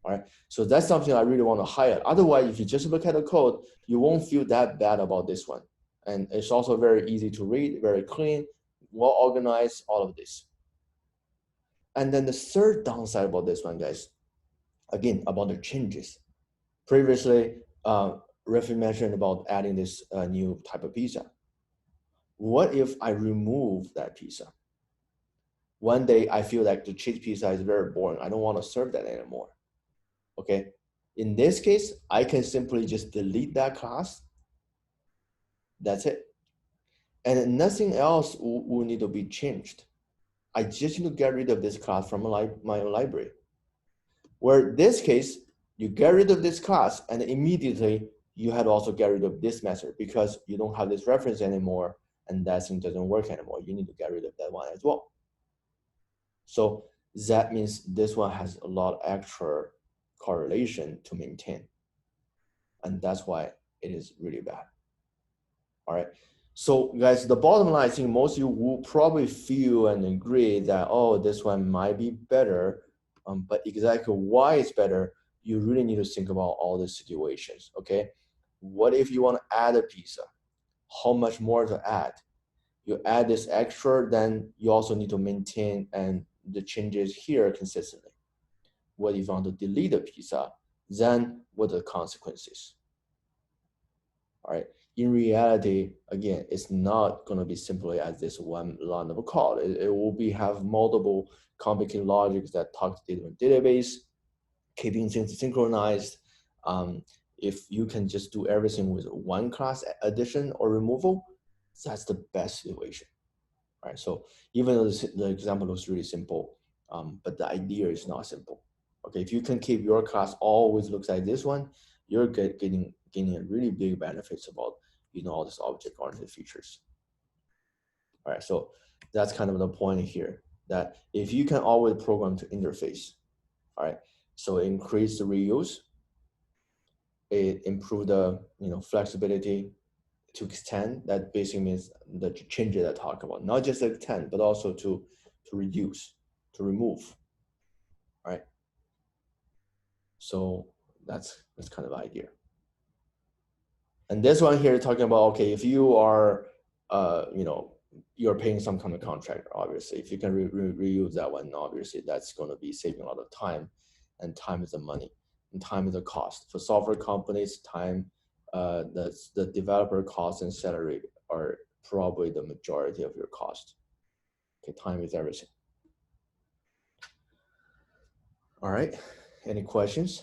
All right, so that's something I really want to highlight. Otherwise, if you just look at the code, you won't feel that bad about this one. And it's also very easy to read, very clean, well organized, all of this. And then the third downside about this one, guys, again, about the changes. Previously, Rafi mentioned about adding this new type of pizza. What if I remove that pizza? One day I feel like the cheese pizza is very boring. I don't want to serve that anymore. Okay, in this case, I can simply just delete that class. That's it. And nothing else will need to be changed. I just need to get rid of this class from my library. Where in this case, you get rid of this class and immediately you had to also get rid of this method because you don't have this reference anymore and that thing doesn't work anymore. You need to get rid of that one as well. So that means this one has a lot of extra correlation to maintain. And that's why it is really bad. All right. So guys, the bottom line, I think most of you will probably feel and agree that, oh, this one might be better. But exactly why it's better, you really need to think about all the situations, okay? What if you want to add a pizza? How much more to add? You add this extra, then you also need to maintain and the changes here consistently. What if you want to delete a pizza? Then what are the consequences? All right. In reality, again, it's not going to be simply as this one line of code. It will have multiple complicated logics that talk to different database, keeping things synchronized. If you can just do everything with one class addition or removal, that's the best situation. All right. So even though the example looks really simple, but the idea is not simple. Okay. If you can keep your class always looks like this one, you're gaining a really big benefits about all these object-oriented features. All right, so that's kind of the point here. that if you can always program to interface, all right, so increase the reuse, it improve the flexibility to extend. That basically means the changes I talk about, not just extend, but also to reduce, to remove, right? So that's kind of the idea. And this one here talking about, okay, if you are, you're paying some kind of contract, obviously, if you can reuse that one, obviously that's going to be saving a lot of time, and time is the money, and time is the cost. For software companies, time, the developer cost and salary are probably the majority of your cost. Okay, time is everything. All right, any questions?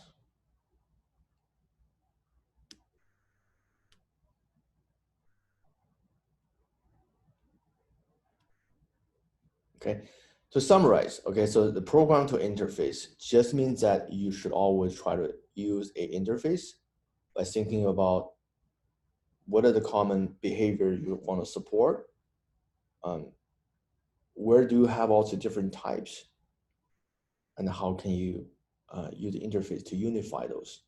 Okay, to summarize, okay, so the program to interface just means that you should always try to use a interface by thinking about what are the common behavior you want to support, where do you have also different types, and how can you use the interface to unify those,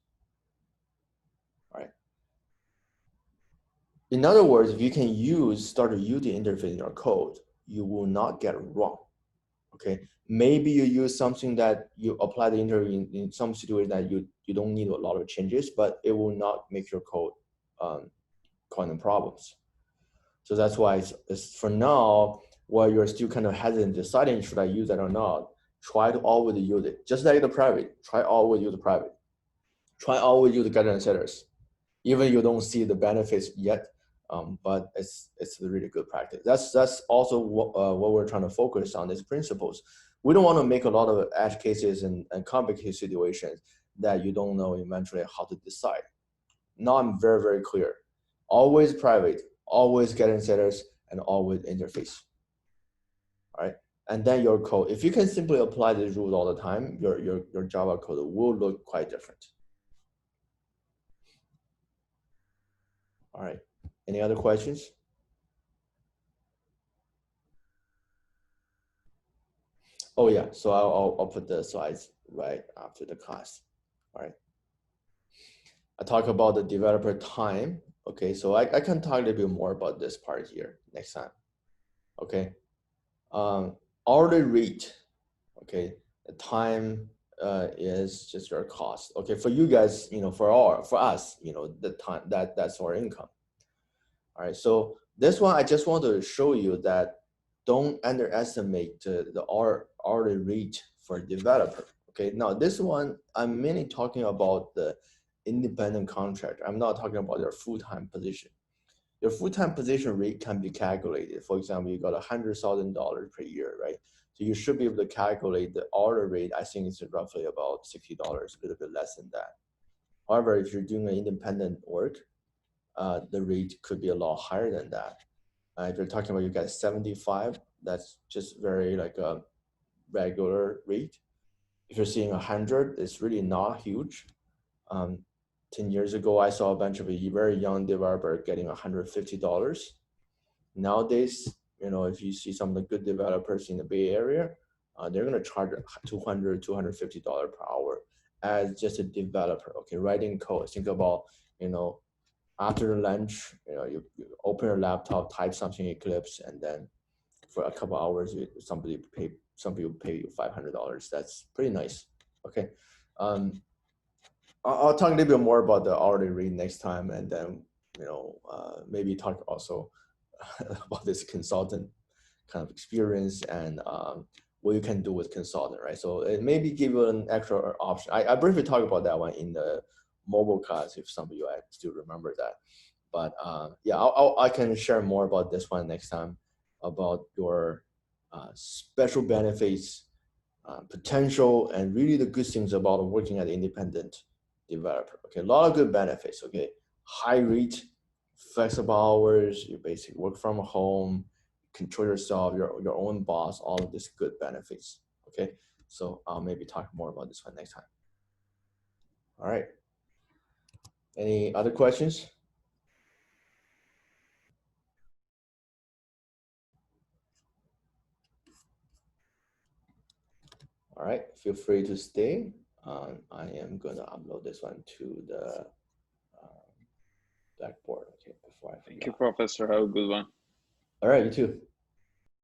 right? In other words, if you can start to use the interface in your code, you will not get it wrong. Okay, maybe you use something that you apply the interface in some situation that you don't need a lot of changes, but it will not make your code causing problems. So that's why it's for now, while you're still kind of hesitant deciding should I use that or not, try to always use it. Just like the private, try always use the private. Try always use the guidance setters. Even you don't see the benefits yet, but it's a really good practice. That's also what we're trying to focus on, is principles. We don't want to make a lot of edge cases and complicated situations that you don't know eventually how to decide. Now I'm very, very clear. Always private, always guidance setters, and always interface. All right, and then your code, if you can simply apply these rules all the time, your Java code will look quite different. All right, any other questions? Oh yeah, so I'll put the slides right after the class. All right, I talk about the developer time. Okay, so I can talk a little bit more about this part here next time. Okay, hourly rate. Okay, the time is just your cost. Okay, for you guys, for us, the time that's our income. All right, so this one I just want to show you that don't underestimate the hourly rate for developer. Okay, now this one I'm mainly talking about the independent contractor. I'm not talking about their full-time position. Your full-time position rate can be calculated. For example, you got $100,000 per year, right? So you should be able to calculate the hourly rate. I think it's roughly about $60, a little bit less than that. However, if you're doing an independent work, the rate could be a lot higher than that. If you're talking about you get 75, that's just very like a regular rate. If you're seeing 100, it's really not huge. 10 years ago, I saw a bunch of a very young developer getting $150. Nowadays, if you see some of the good developers in the Bay Area, they're going to charge $200, $250 per hour as just a developer. Okay, writing code. Think about, after lunch, you open your laptop, type something in Eclipse, and then for a couple hours, some people pay you $500. That's pretty nice. Okay. I'll talk a little bit more about the hourly rate next time, and then maybe talk also about this consultant kind of experience and what you can do with consultant, right? So it maybe give you an extra option. I briefly talked about that one in the mobile class, if some of you still remember that. But yeah, I can share more about this one next time, about your special benefits, potential, and really the good things about working as an independent developer. Okay, a lot of good benefits. Okay, high rate, flexible hours, you basically work from home, control yourself, your own boss, all of these good benefits. Okay, so I'll maybe talk more about this one next time. All right, any other questions? All right, feel free to stay. I am gonna upload this one to the Blackboard. Okay, before I forget. Thank you, Professor. Have a good one. All right, you too.